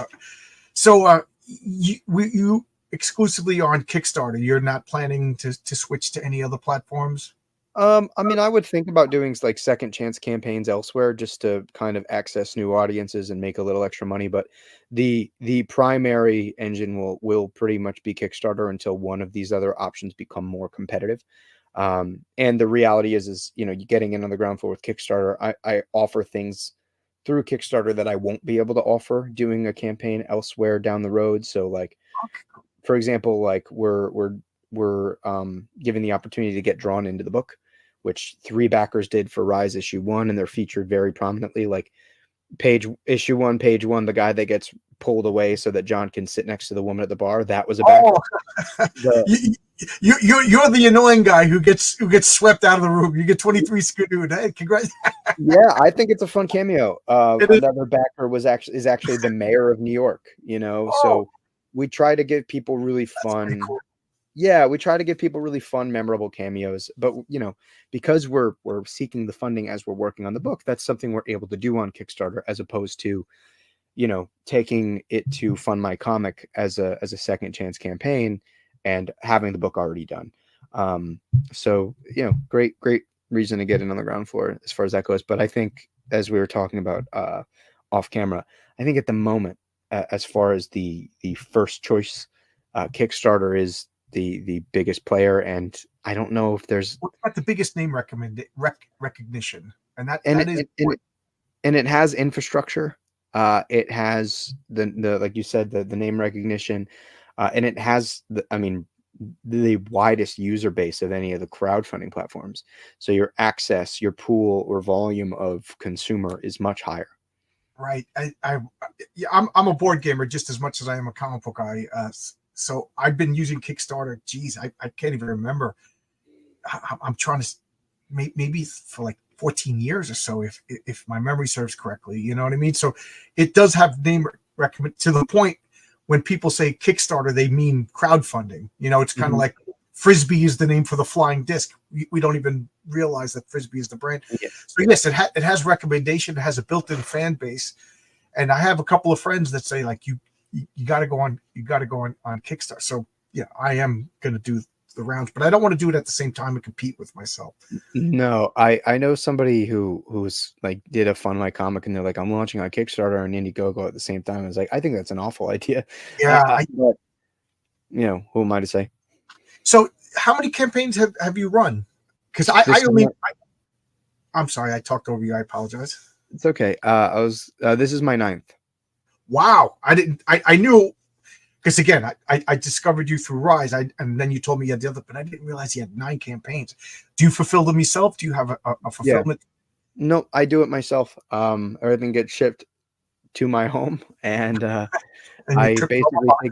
you exclusively on Kickstarter. You're not planning to switch to any other platforms? I mean, I would think about doing like second chance campaigns elsewhere just to kind of access new audiences and make a little extra money. But the primary engine will pretty much be Kickstarter until one of these other options become more competitive. And the reality is you getting in on the ground floor with Kickstarter. I offer things through Kickstarter that I won't be able to offer doing a campaign elsewhere down the road. So like, for example, like we're given the opportunity to get drawn into the book, which 3 backers did for Rise issue 1, and they're featured very prominently. Like issue 1, page 1, the guy that gets pulled away so that John can sit next to the woman at the bar, that was a backer. You're the annoying guy who gets swept out of the room. You get 23 skidooed. Hey, congrats. Yeah, I think it's a fun cameo. Another backer is actually the mayor of New York. So we try to give people really fun. Cool. Yeah, we try to give people really fun, memorable cameos. But because we're seeking the funding as we're working on the book, that's something we're able to do on Kickstarter, as opposed to taking it to Fund My Comic as a second chance campaign and having the book already done. So great reason to get in on the ground floor as far as that goes. But I think, as we were talking about off camera, I think at the moment, as far as the first choice, Kickstarter is the biggest player, and I don't know if there's what's got the biggest name recognition, and it has infrastructure. It has the like you said, the name recognition, and it has the widest user base of any of the crowdfunding platforms. So your access, your pool or volume of consumer is much higher. Right. I'm a board gamer just as much as I am a comic book guy. So I've been using Kickstarter. Geez, I can't even remember. I'm trying to maybe for like 14 years or so, if my memory serves correctly. You know what I mean? So it does have name recommend to the point when people say Kickstarter, they mean crowdfunding. It's kind of like Frisbee is the name for the flying disc. We don't even realize that Frisbee is the brand. Yeah. So yes, it has recommendation. It has a built-in fan base, and I have a couple of friends that say like you got to go on Kickstarter. So yeah, I am going to do the rounds, but I don't want to do it at the same time and compete with myself. No, I know somebody who's like did a Fun My Comic, and they're like, I'm launching on Kickstarter and Indiegogo at the same time. I was like, I think that's an awful idea. Yeah, but you know, who am I to say? So how many campaigns have you run? Because I'm sorry, I talked over you. I apologize. It's okay. This is my 9th. Wow. I knew, because again, I discovered you through Rise, and then you told me you had the other, but I didn't realize you had 9 campaigns. Do you fulfill them yourself? Do you have a fulfillment? Yeah. No, I do it myself. Everything gets shipped to my home, and I basically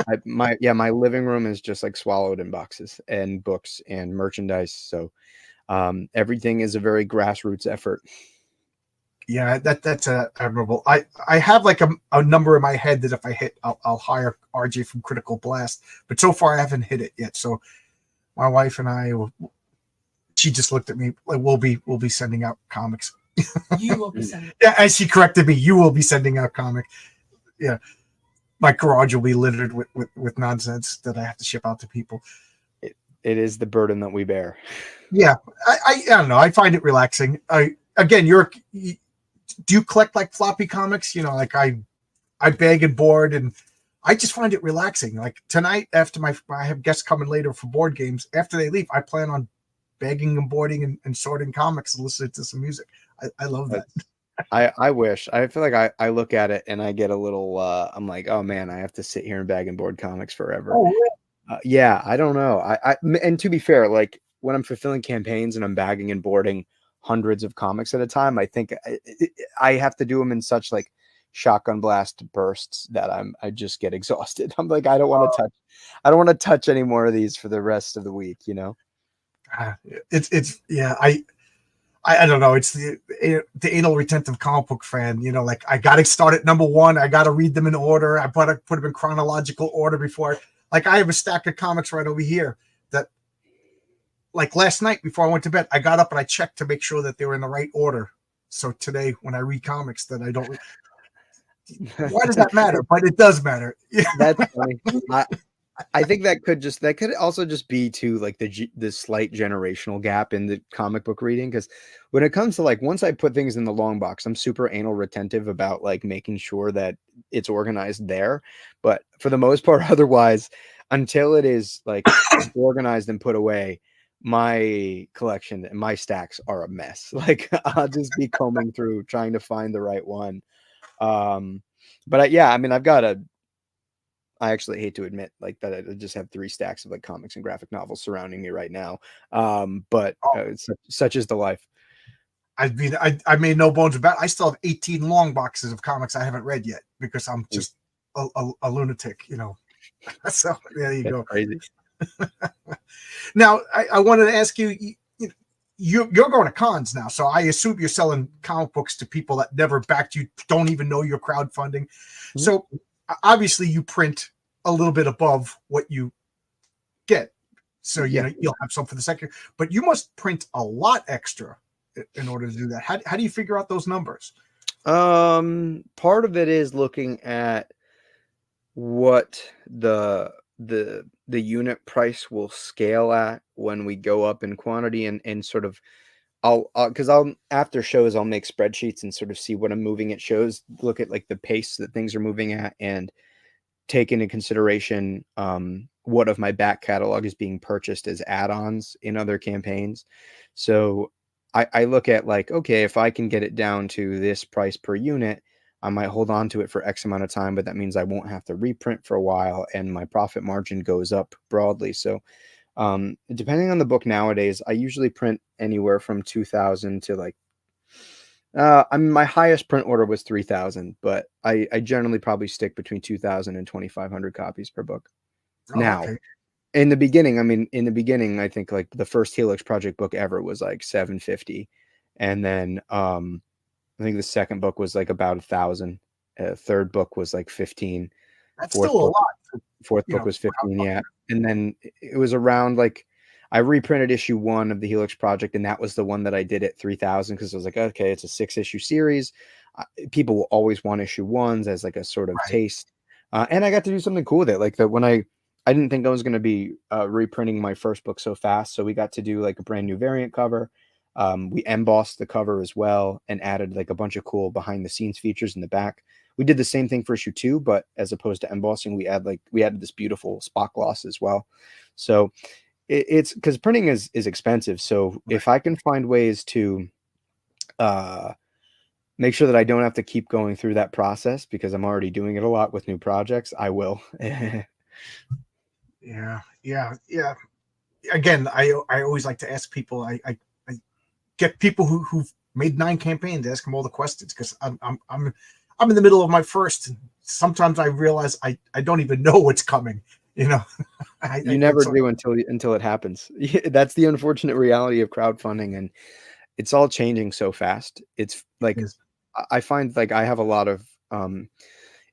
take my living room is just like swallowed in boxes and books and merchandise. So everything is a very grassroots effort. Yeah, that's admirable. I have like a number in my head that if I hit, I'll hire RJ from Critical Blast, but so far I haven't hit it yet. So my wife and I, she just looked at me like, we'll be sending out comics. You will be sending. Yeah, and she corrected me. You will be sending out comics. Yeah, my garage will be littered with nonsense that I have to ship out to people. It is the burden that we bear. Yeah, I don't know. I find it relaxing. Do you collect like floppy comics? You know, like I bag and board, and I just find it relaxing. Like tonight, after I have guests coming later for board games. After they leave, I plan on bagging and boarding and sorting comics and listening to some music. I love that. I wish. I feel like I look at it and I get a little. I'm like, oh man, I have to sit here and bag and board comics forever. Oh, yeah. Yeah, I don't know. And to be fair, like when I'm fulfilling campaigns and I'm bagging and boarding hundreds of comics at a time, I think I have to do them in such like shotgun blast bursts that I just get exhausted. I'm like, I don't want to touch any more of these for the rest of the week, you know. I don't know. It's the anal retentive comic book fan, you know, like I got to start at number 1. I got to read them in order. I put them in chronological order before. Like I have a stack of comics right over here that, like last night before I went to bed, I got up and I checked to make sure that they were in the right order. So today, when I read comics, that I don't. Why does that matter? But it does matter. That's funny. I think that could also just be to like the slight generational gap in the comic book reading, because when it comes to like once I put things in the long box, I'm super anal retentive about like making sure that it's organized there. But for the most part, otherwise, until it is like organized and put away, my collection and my stacks are a mess. Like I'll just be combing through trying to find the right one. But I mean, I actually hate to admit like that I just have 3 stacks of like comics and graphic novels surrounding me right now. But such is the life. I mean, I made no bones about it. I still have 18 long boxes of comics I haven't read yet because I'm just a lunatic, you know. So there you go. Crazy. Now, I wanted to ask you, you're going to cons now, so I assume you're selling comic books to people that never backed you, don't even know you're crowdfunding. Mm-hmm. So obviously you print a little bit above what you get. So, you know, you'll have some for the second, but you must print a lot extra in order to do that. How do you figure out those numbers? Part of it is looking at what the unit price will scale at when we go up in quantity, and sort of I'll after shows I'll make spreadsheets and sort of see what I'm moving at shows, look at like the pace that things are moving at, and take into consideration what of my back catalog is being purchased as add-ons in other campaigns. So I look at like, okay, if I can get it down to this price per unit, I might hold on to it for X amount of time, but that means I won't have to reprint for a while and my profit margin goes up broadly. So depending on the book nowadays, I usually print anywhere from 2,000 to like, I mean, my highest print order was 3,000, but I generally probably stick between 2,000 and 2,500 copies per book. Now, okay. In the beginning, I think like the first Helix Project book ever was like 750. And then I think the second book was like about 1,000. Third book was like 15. That's still a lot. Fourth book was 15, yeah. And then it was around like I reprinted issue 1 of the Helix Project, and that was the one that I did at 3,000 because I was like, okay, it's a 6-issue series. People will always want issue 1s as like a sort of taste. And I got to do something cool with it. Like that when I I didn't think I was going to be reprinting my first book so fast. So we got to do like a brand new variant cover. We embossed the cover as well and added like a bunch of cool behind the scenes features in the back. We did the same thing for issue 2, but as opposed to embossing, we added this beautiful spot gloss as well. So it's because printing is expensive. So if I can find ways to make sure that I don't have to keep going through that process, because I'm already doing it a lot with new projects, I will. Yeah. Again, I always like to ask people. I get people who've made 9 campaigns, ask them all the questions, because I'm in the middle of my first, and sometimes I realize I don't even know what's coming. You know, you never do until it happens. That's the unfortunate reality of crowdfunding, and it's all changing so fast. It's like I find like I have a lot of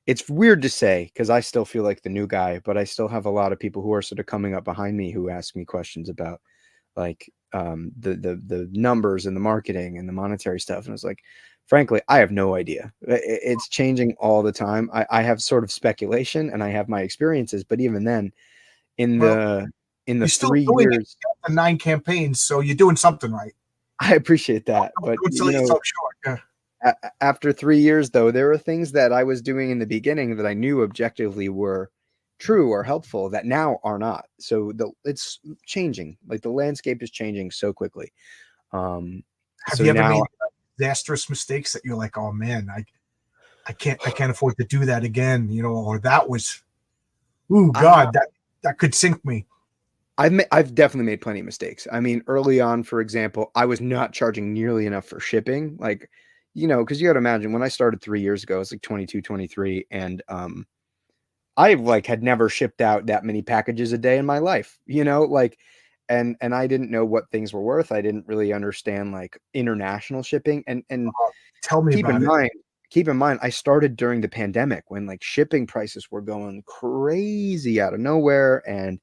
it's weird to say because I still feel like the new guy, but I still have a lot of people who are sort of coming up behind me who ask me questions about like the numbers and the marketing and the monetary stuff. And it's like, frankly, I have no idea. It's changing all the time. I have sort of speculation and I have my experiences, but even then in the 3 years, the 9 campaigns, so you're doing something right. I appreciate that. But you know, short. Yeah. After 3 years, though, there were things that I was doing in the beginning that I knew objectively were true or helpful that now are not. So it's changing. Like the landscape is changing so quickly. Have you ever made disastrous mistakes that you're like, oh man, I can't afford to do that again, you know, or that was, ooh God, that could sink me. I've definitely made plenty of mistakes. I mean, early on, for example, I was not charging nearly enough for shipping. Like, you know, because you got to imagine when I started 3 years ago, I was like 22, 23. And I like had never shipped out that many packages a day in my life, you know, like, and I didn't know what things were worth. I didn't really understand like international shipping. And tell me keep in mind, I started during the pandemic when like shipping prices were going crazy out of nowhere and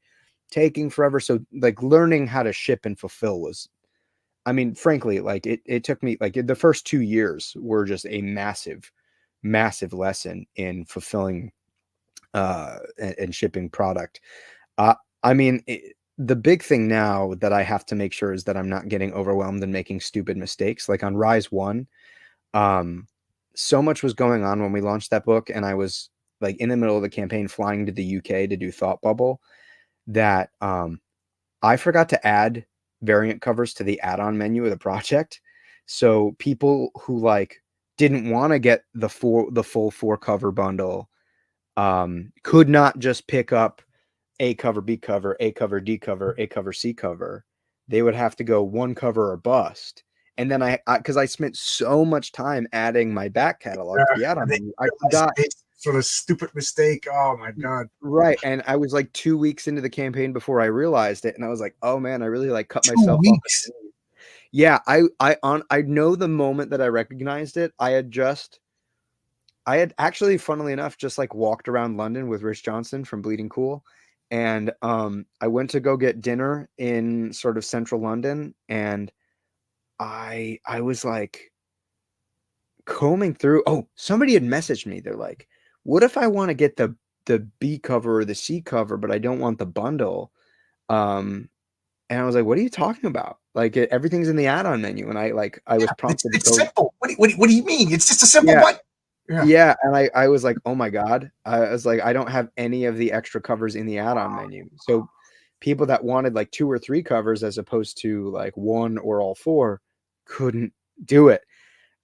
taking forever. So like learning how to ship and fulfill was, I mean, frankly, like it took me like the first 2 years were just a massive lesson in fulfilling and shipping product. I mean, the big thing now that I have to make sure is that I'm not getting overwhelmed and making stupid mistakes. Like on Rise 1, so much was going on when we launched that book, and I was like in the middle of the campaign flying to the UK to do Thought Bubble, that I forgot to add variant covers to the add-on menu of the project. So people who like didn't want to get the full 4-cover bundle could not just pick up A cover, B cover, A cover, D cover, A cover, C cover. They would have to go 1 cover or bust. And then because I spent so much time adding my back catalog to the add-on menu, I forgot. Sort of stupid mistake. Oh my God. Right. And I was like 2 weeks into the campaign before I realized it. And I was like, oh man, I really like cut myself off. Yeah. I know the moment that I recognized it, I had actually, funnily enough, just like walked around London with Rich Johnson from Bleeding Cool. And I went to go get dinner in sort of central London. And I was like combing through. Oh, somebody had messaged me. They're like, what if I want to get the B cover or the C cover, but I don't want the bundle? And I was like, what are you talking about? Like everything's in the add-on menu. And I was prompted. It's simple. What do you mean? It's just a simple button. Yeah. And I was like, oh my God. I was like, I don't have any of the extra covers in the add-on menu. So people that wanted like 2 or 3 covers as opposed to like 1 or all 4 couldn't do it.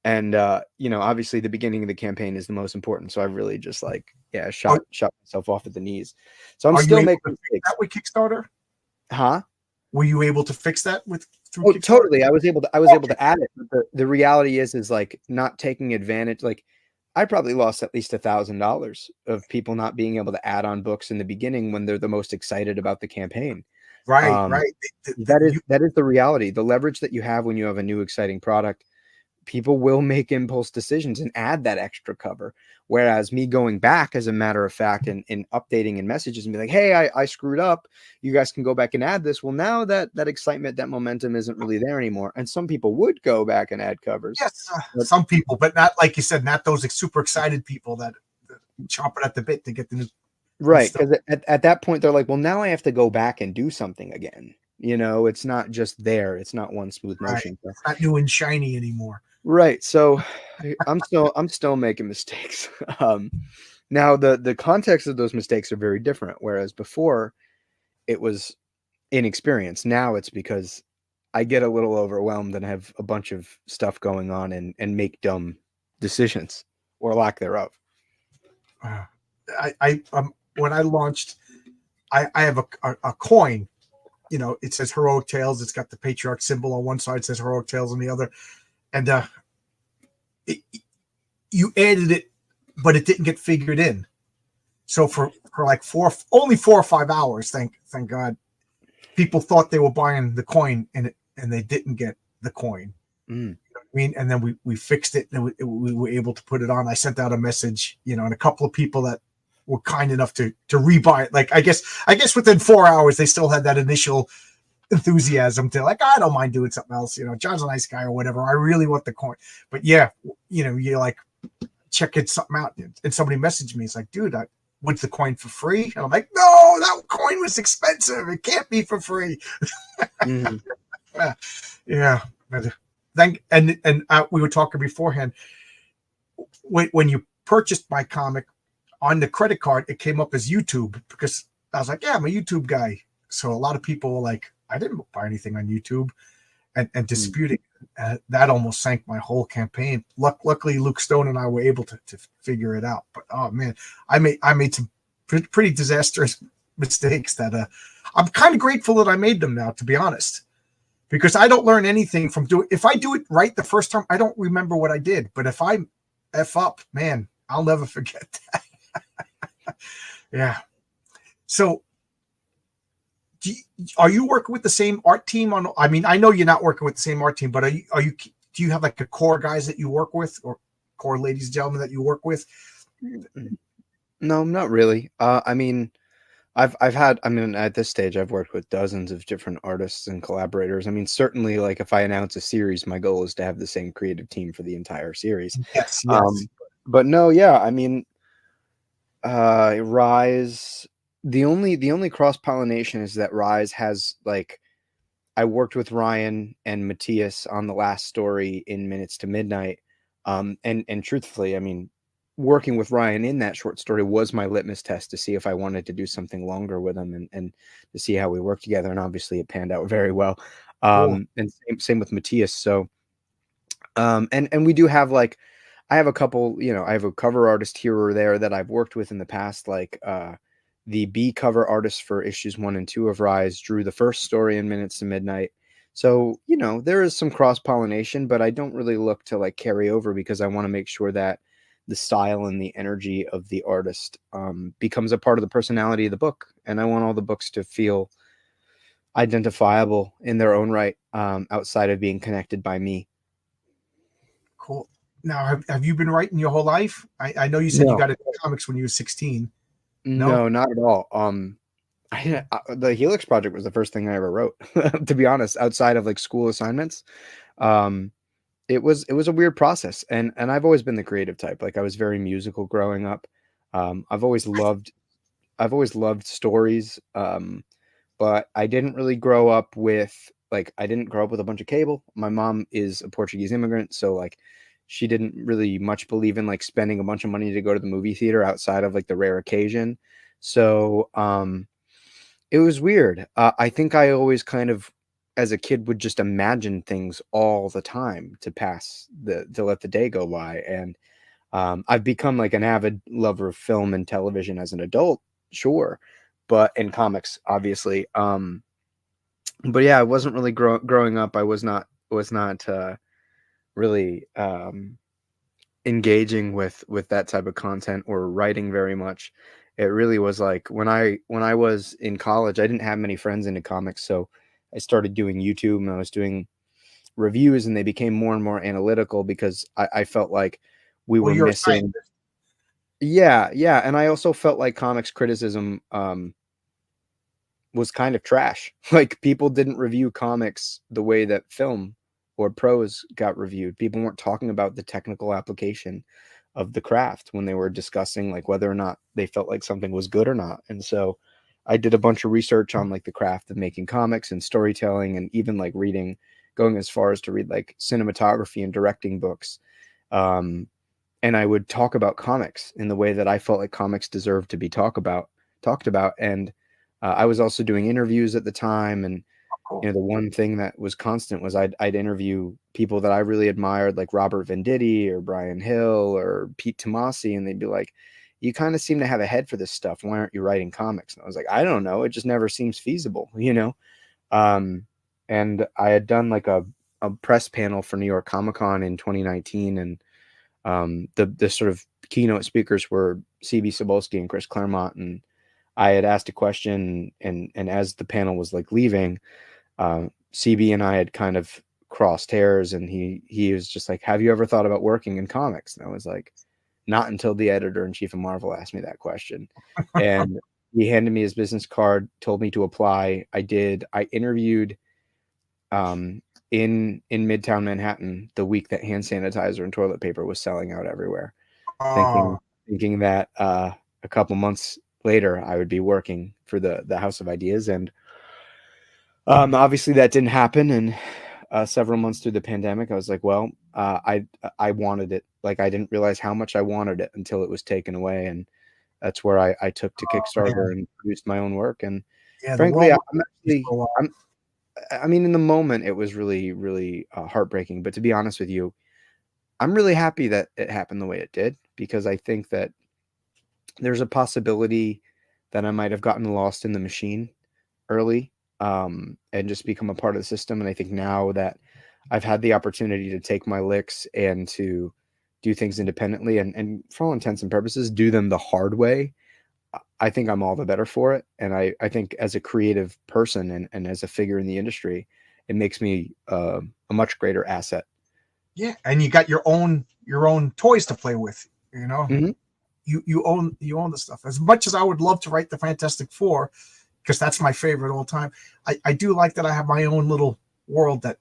And, you know, obviously the beginning of the campaign is the most important. So I really just like, shot myself off at the knees. So I'm still making mistakes. That with Kickstarter? Huh? Were you able to fix that through Kickstarter? Totally. I was able to add it. But the reality is like not taking advantage. Like I probably lost at least $1,000 of people not being able to add on books in the beginning when they're the most excited about the campaign. Right. That is the reality. The leverage that you have when you have a new exciting product, people will make impulse decisions and add that extra cover. Whereas me going back, as a matter of fact, and updating in messages and be like, hey, I screwed up. You guys can go back and add this. Well, now that excitement, that momentum isn't really there anymore. And some people would go back and add covers. Yes, some people, but not, like you said, not those super excited people that chomping at the bit to get the new. Right, because at that point they're like, well, now I have to go back and do something again. You know, it's not just there. It's not one smooth motion. Right. It's not new and shiny anymore. Right. So I'm still making mistakes. Now the context of those mistakes are very different. Whereas before it was inexperience. Now it's because I get a little overwhelmed and have a bunch of stuff going on and make dumb decisions or lack thereof. When I launched, I have a coin. You know, it says Heroic Tales. It's got the patriarch symbol on one side, says Heroic Tales on the other. And you added it, but it didn't get figured in. So for like only 4 or 5 hours, thank God, people thought they were buying the coin and they didn't get the coin. You know what I mean? And then we fixed it and we were able to put it on. I sent out a message, you know, and a couple of people that were kind enough to rebuy it. Like, I guess within 4 hours, they still had that initial enthusiasm to like, I don't mind doing something else. You know, John's a nice guy or whatever. I really want the coin. But yeah, you know, you're like checking something out and somebody messaged me. It's like, dude, I went the coin for free. And I'm like, no, that coin was expensive. It can't be for free. Yeah. But we were talking beforehand. When you purchased my comic on the credit card, it came up as YouTube because I was like, yeah, I'm a YouTube guy. So a lot of people were like, I didn't buy anything on YouTube and disputing. That almost sank my whole campaign. Luckily, Luke Stone and I were able to figure it out. But oh man, I made some pretty disastrous mistakes that I'm kind of grateful that I made them now, to be honest, because I don't learn anything from doing. If I do it right the first time, I don't remember what I did. But if I F up, man, I'll never forget that. Yeah. So are you working with the same art team on? I mean, I know you're not working with the same art team, but do you have like a core guys that you work with, or core ladies and gentlemen that you work with? No, not really. I mean, at this stage, I've worked with dozens of different artists and collaborators. I mean, certainly, like if I announce a series, my goal is to have the same creative team for the entire series. Yes. But no, yeah, I mean, Rise. The only cross-pollination is that Rise has, like, I worked with Ryan and Matthias on the last story in Minutes to Midnight. And truthfully, I mean, working with Ryan in that short story was my litmus test to see if I wanted to do something longer with him and to see how we work together. And obviously it panned out very well. Cool. And same with Matthias. So, and we do have, like, I have a couple, you know, I have a cover artist here or there that I've worked with in the past, like, the B cover artist for issues 1 and 2 of Rise drew the first story in Minutes to Midnight. So, you know, there is some cross-pollination, but I don't really look to like carry over because I want to make sure that the style and the energy of the artist becomes a part of the personality of the book. And I want all the books to feel identifiable in their own right, outside of being connected by me. Cool. Now, have you been writing your whole life? I know you said you got into comics when you were 16. No, not at all. The Helix project was the first thing I ever wrote, to be honest, outside of like school assignments. It was a weird process. And I've always been the creative type. Like I was very musical growing up. I've always loved stories. But I didn't really grow up with I didn't grow up with a bunch of cable. My mom is a Portuguese immigrant. So like, she didn't really much believe in like spending a bunch of money to go to the movie theater outside of like the rare occasion. So it was weird. I think I always kind of, as a kid, would just imagine things all the time to let the day go by. And I've become like an avid lover of film and television as an adult, sure, but in comics, obviously. But yeah, I wasn't really growing up. I was not really engaging with that type of content or writing very much. It really was like when I was in college, I didn't have many friends into comics, so I started doing YouTube and I was doing reviews, and they became more and more analytical because I felt like we were missing. Yeah, and I also felt like comics criticism was kind of trash. Like people didn't review comics the way that film or prose got reviewed. People weren't talking about the technical application of the craft when they were discussing like whether or not they felt like something was good or not. And so I did a bunch of research on like the craft of making comics and storytelling, and even like going as far as to read like cinematography and directing books. And I would talk about comics in the way that I felt like comics deserved to be talked about. And I was also doing interviews at the time. And, you know, the one thing that was constant was I'd interview people that I really admired, like Robert Venditti or Brian Hill or Pete Tomasi. And they'd be like, you kind of seem to have a head for this stuff. Why aren't you writing comics? And I was like, I don't know. It just never seems feasible, you know? And I had done like a press panel for New York Comic-Con in 2019. And the sort of keynote speakers were C.B. Cebulski and Chris Claremont. And I had asked a question, and as the panel was like leaving, CB and I had kind of crossed hairs, and he was just like, have you ever thought about working in comics? And I was like, not until the editor-in-chief of Marvel asked me that question. And he handed me his business card, told me to apply. I did. I interviewed in Midtown Manhattan the week that hand sanitizer and toilet paper was selling out everywhere, thinking that a couple months later I would be working for the House of Ideas. And obviously that didn't happen. And several months through the pandemic, I was like, well, I wanted it. Like, I didn't realize how much I wanted it until it was taken away. And that's where I took to Kickstarter and produced my own work. And frankly, I mean, in the moment, it was really, really heartbreaking. But to be honest with you, I'm really happy that it happened the way it did, because I think that there's a possibility that I might have gotten lost in the machine early and just become a part of the system. And I think now that I've had the opportunity to take my licks and to do things independently and for all intents and purposes, do them the hard way, I think I'm all the better for it. And I think as a creative person and as a figure in the industry, it makes me a much greater asset. Yeah. And you got your own toys to play with, you know. Mm-hmm. You own the stuff. As much as I would love to write the Fantastic Four, because that's my favorite all time, I do like that I have my own little world that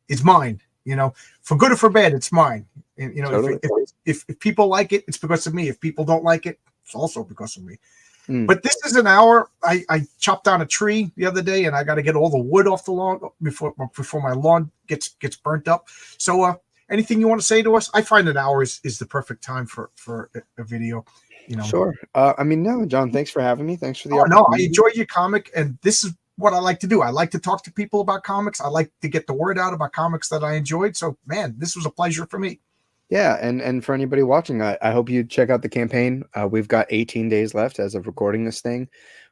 is mine, you know, for good or for bad, it's mine. And, you know, totally. if people like it, it's because of me. If people don't like it, it's also because of me. But this is an hour. I chopped down a tree the other day, and I got to get all the wood off the lawn before my lawn gets burnt up. So anything you want to say to us? I find an hour is the perfect time for a video. You know. Sure. I mean, no, John, thanks for having me. Thanks for the opportunity. No, I enjoyed your comic, and this is what I like to do. I like to talk to people about comics. I like to get the word out about comics that I enjoyed. So, man, this was a pleasure for me. Yeah, and for anybody watching, I hope you check out the campaign. We've got 18 days left as of recording this thing.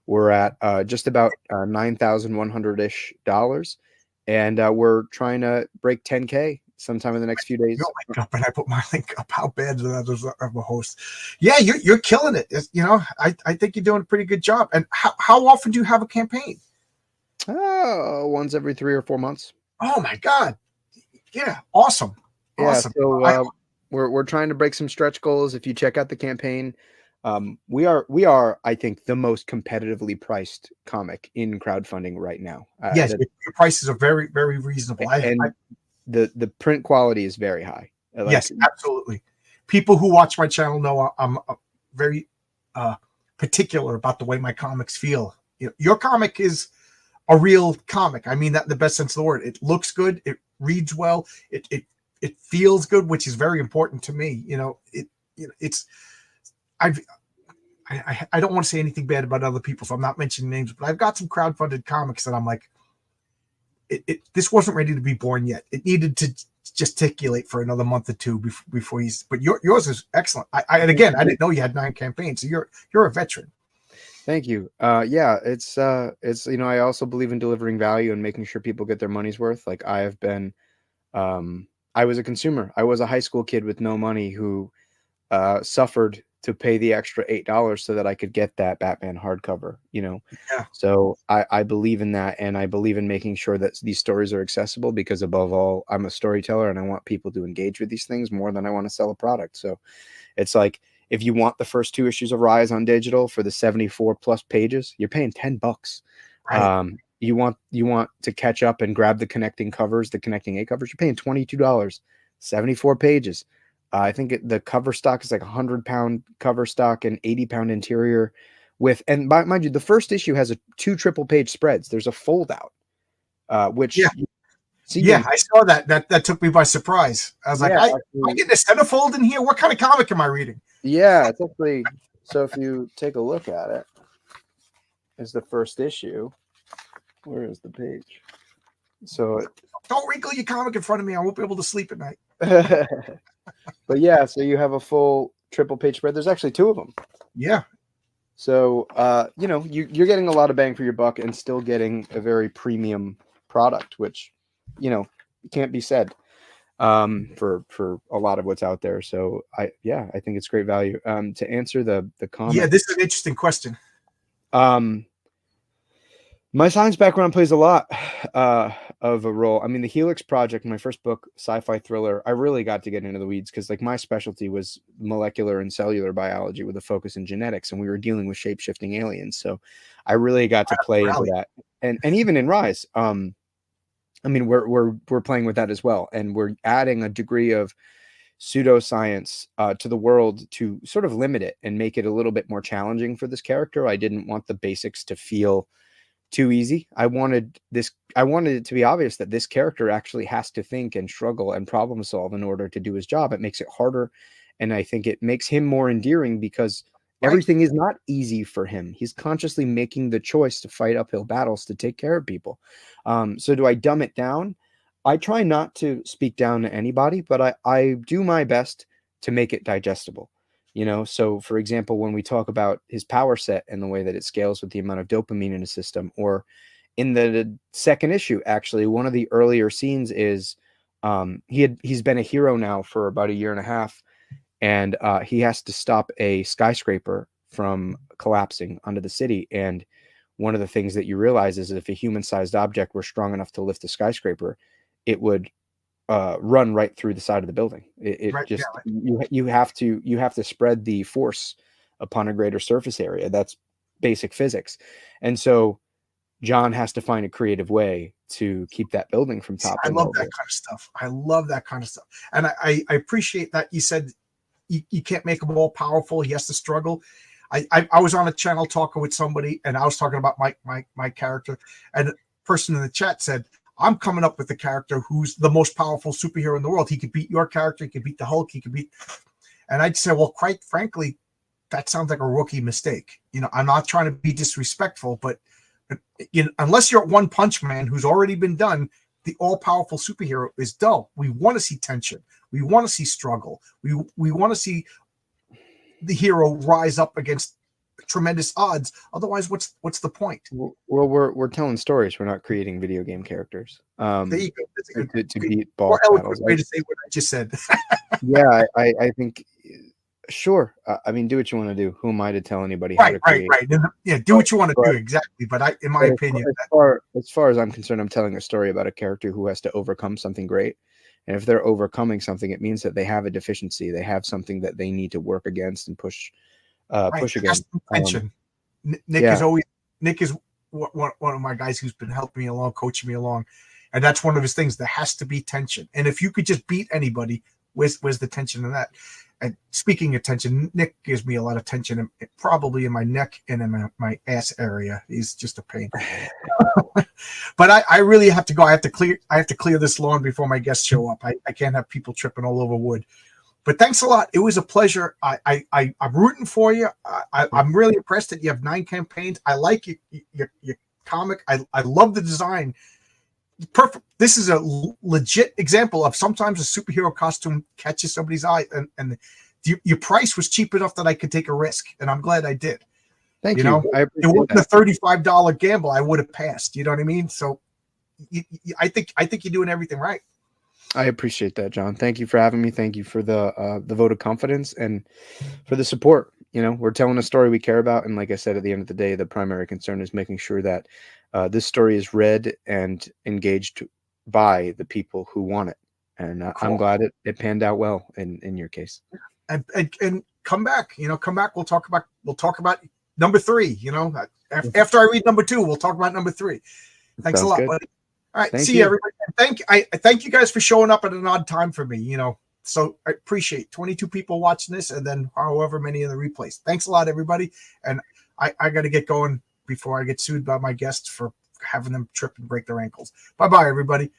We're at just about $9,100-ish, and we're trying to break 10K sometime in the next few days. And I put my link up. How bad is that as a host? Yeah, you're killing it. You know, I think you're doing a pretty good job. And how often do you have a campaign? Once every 3 or 4 months. Oh my God! Yeah, awesome. Yeah, so we're trying to break some stretch goals. If you check out the campaign, we are I think the most competitively priced comic in crowdfunding right now. Yes, your prices are very, very reasonable. The print quality is very high. Yes, absolutely. People who watch my channel know I'm very particular about the way my comics feel. You know, your comic is a real comic. I mean that in the best sense of the word. It looks good. It reads well. It feels good, which is very important to me. You know, I don't want to say anything bad about other people, so I'm not mentioning names, but I've got some crowdfunded comics that I'm like, this wasn't ready to be born yet. It needed to gesticulate for another month or two before but yours is excellent. And again, I didn't know you had 9 campaigns, so you're a veteran. Thank you. Yeah, it's you know, I also believe in delivering value and making sure people get their money's worth. Like I have been, I was a consumer. I was a high school kid with no money who suffered to pay the extra $8 so that I could get that Batman hardcover, you know? Yeah. So I believe in that. And I believe in making sure that these stories are accessible, because above all, I'm a storyteller and I want people to engage with these things more than I want to sell a product. So it's like, if you want the first 2 issues of Rise on digital for the 74 plus pages, you're paying $10. Right. You want to catch up and grab the connecting covers, the connecting A covers, you're paying $22, 74 pages. I think the cover stock is like 100-pound cover stock and 80-pound interior with, and mind you, the first issue has 2 triple-page spreads. There's a fold-out, which yeah, I saw that. That took me by surprise. I was like, I get a centerfold in here. What kind of comic am I reading? Yeah, it's actually, so if you take a look at it, is the first issue. Where is the page? So don't wrinkle your comic in front of me. I won't be able to sleep at night. But yeah, so you have a full triple-page spread. There's actually 2 of them. Yeah. So you know, you're getting a lot of bang for your buck and still getting a very premium product, which, you know, can't be said for a lot of what's out there. So I think it's great value. To answer the comment. Yeah, this is an interesting question. My science background plays a lot of a role. I mean, the Helix Project, my first book, sci-fi thriller, I really got to get into the weeds because like my specialty was molecular and cellular biology with a focus in genetics, and we were dealing with shape-shifting aliens. So I really got to play into that. And even in Rise, I mean, we're playing with that as well, and we're adding a degree of pseudoscience to the world to sort of limit it and make it a little bit more challenging for this character. I didn't want the basics to feel too easy. I wanted it to be obvious that this character actually has to think and struggle and problem solve in order to do his job. It makes it harder, and I think it makes him more endearing because everything is not easy for him. He's consciously making the choice to fight uphill battles to take care of people. So do I dumb it down? I try not to speak down to anybody, but I do my best to make it digestible. You know, so for example, when we talk about his power set and the way that it scales with the amount of dopamine in his system, or in the second issue, actually, one of the earlier scenes is he's been a hero now for about 1.5 years, and he has to stop a skyscraper from collapsing onto the city. And one of the things that you realize is that if a human-sized object were strong enough to lift a skyscraper, it would run right through the side of the building. You have to spread the force upon a greater surface area. That's basic physics. And so John has to find a creative way to keep that building from toppling. I love that kind of stuff. I love that kind of stuff. And I appreciate that you said you can't make him all powerful. He has to struggle. I was on a channel talking with somebody, and I was talking about my character, and a person in the chat said, I'm coming up with a character who's the most powerful superhero in the world. He could beat your character. He could beat the Hulk. He could beat. And I'd say, well, quite frankly, that sounds like a rookie mistake. You know, I'm not trying to be disrespectful, but you know, unless you're at One Punch Man, who's already been done, the all-powerful superhero is dull. We want to see tension. We want to see struggle. We want to see the hero rise up against tremendous odds. Otherwise, what's the point? Well, we're telling stories. We're not creating video game characters. There you go. That's a good, to beat ball more eloquent battles. way to say what I just said. Yeah, I think sure. I mean, do what you want to do. Who am I to tell anybody how to create? Right. Yeah, do what you want to do, exactly. But in my opinion, as far as I'm concerned, I'm telling a story about a character who has to overcome something great. And if they're overcoming something, it means that they have a deficiency. They have something that they need to work against and push against. Nick is one of my guys who's been helping me along, coaching me along, and that's one of his things. There has to be tension. And if you could just beat anybody, where's the tension in that? And speaking of tension, Nick gives me a lot of tension, probably in my neck and in my ass area. He's just a pain. But I really have to go. I have to clear this lawn before my guests show up. I can't have people tripping all over wood. But thanks a lot. It was a pleasure. I'm rooting for you. I'm really impressed that you have 9 campaigns. I like your comic. I love the design. Perfect. This is a legit example of sometimes a superhero costume catches somebody's eye, and your price was cheap enough that I could take a risk, and I'm glad I did. Thank you. Know, it wasn't a $35 gamble. I would have passed. You know what I mean? So I think you're doing everything right. I appreciate that, John. Thank you for having me. Thank you for the vote of confidence and for the support. You know, we're telling a story we care about, and like I said, at the end of the day, the primary concern is making sure that this story is read and engaged by the people who want it. And cool. I'm glad it panned out well in your case. And come back. You know, come back. We'll talk about number 3. You know, after I read number 2, we'll talk about number 3. Thanks a lot, buddy. All right, see you, everybody. Thank you guys for showing up at an odd time for me. You know, So I appreciate 22 people watching this, and then however many in the replays. Thanks a lot, everybody. And I got to get going before I get sued by my guests for having them trip and break their ankles. Bye-bye, everybody.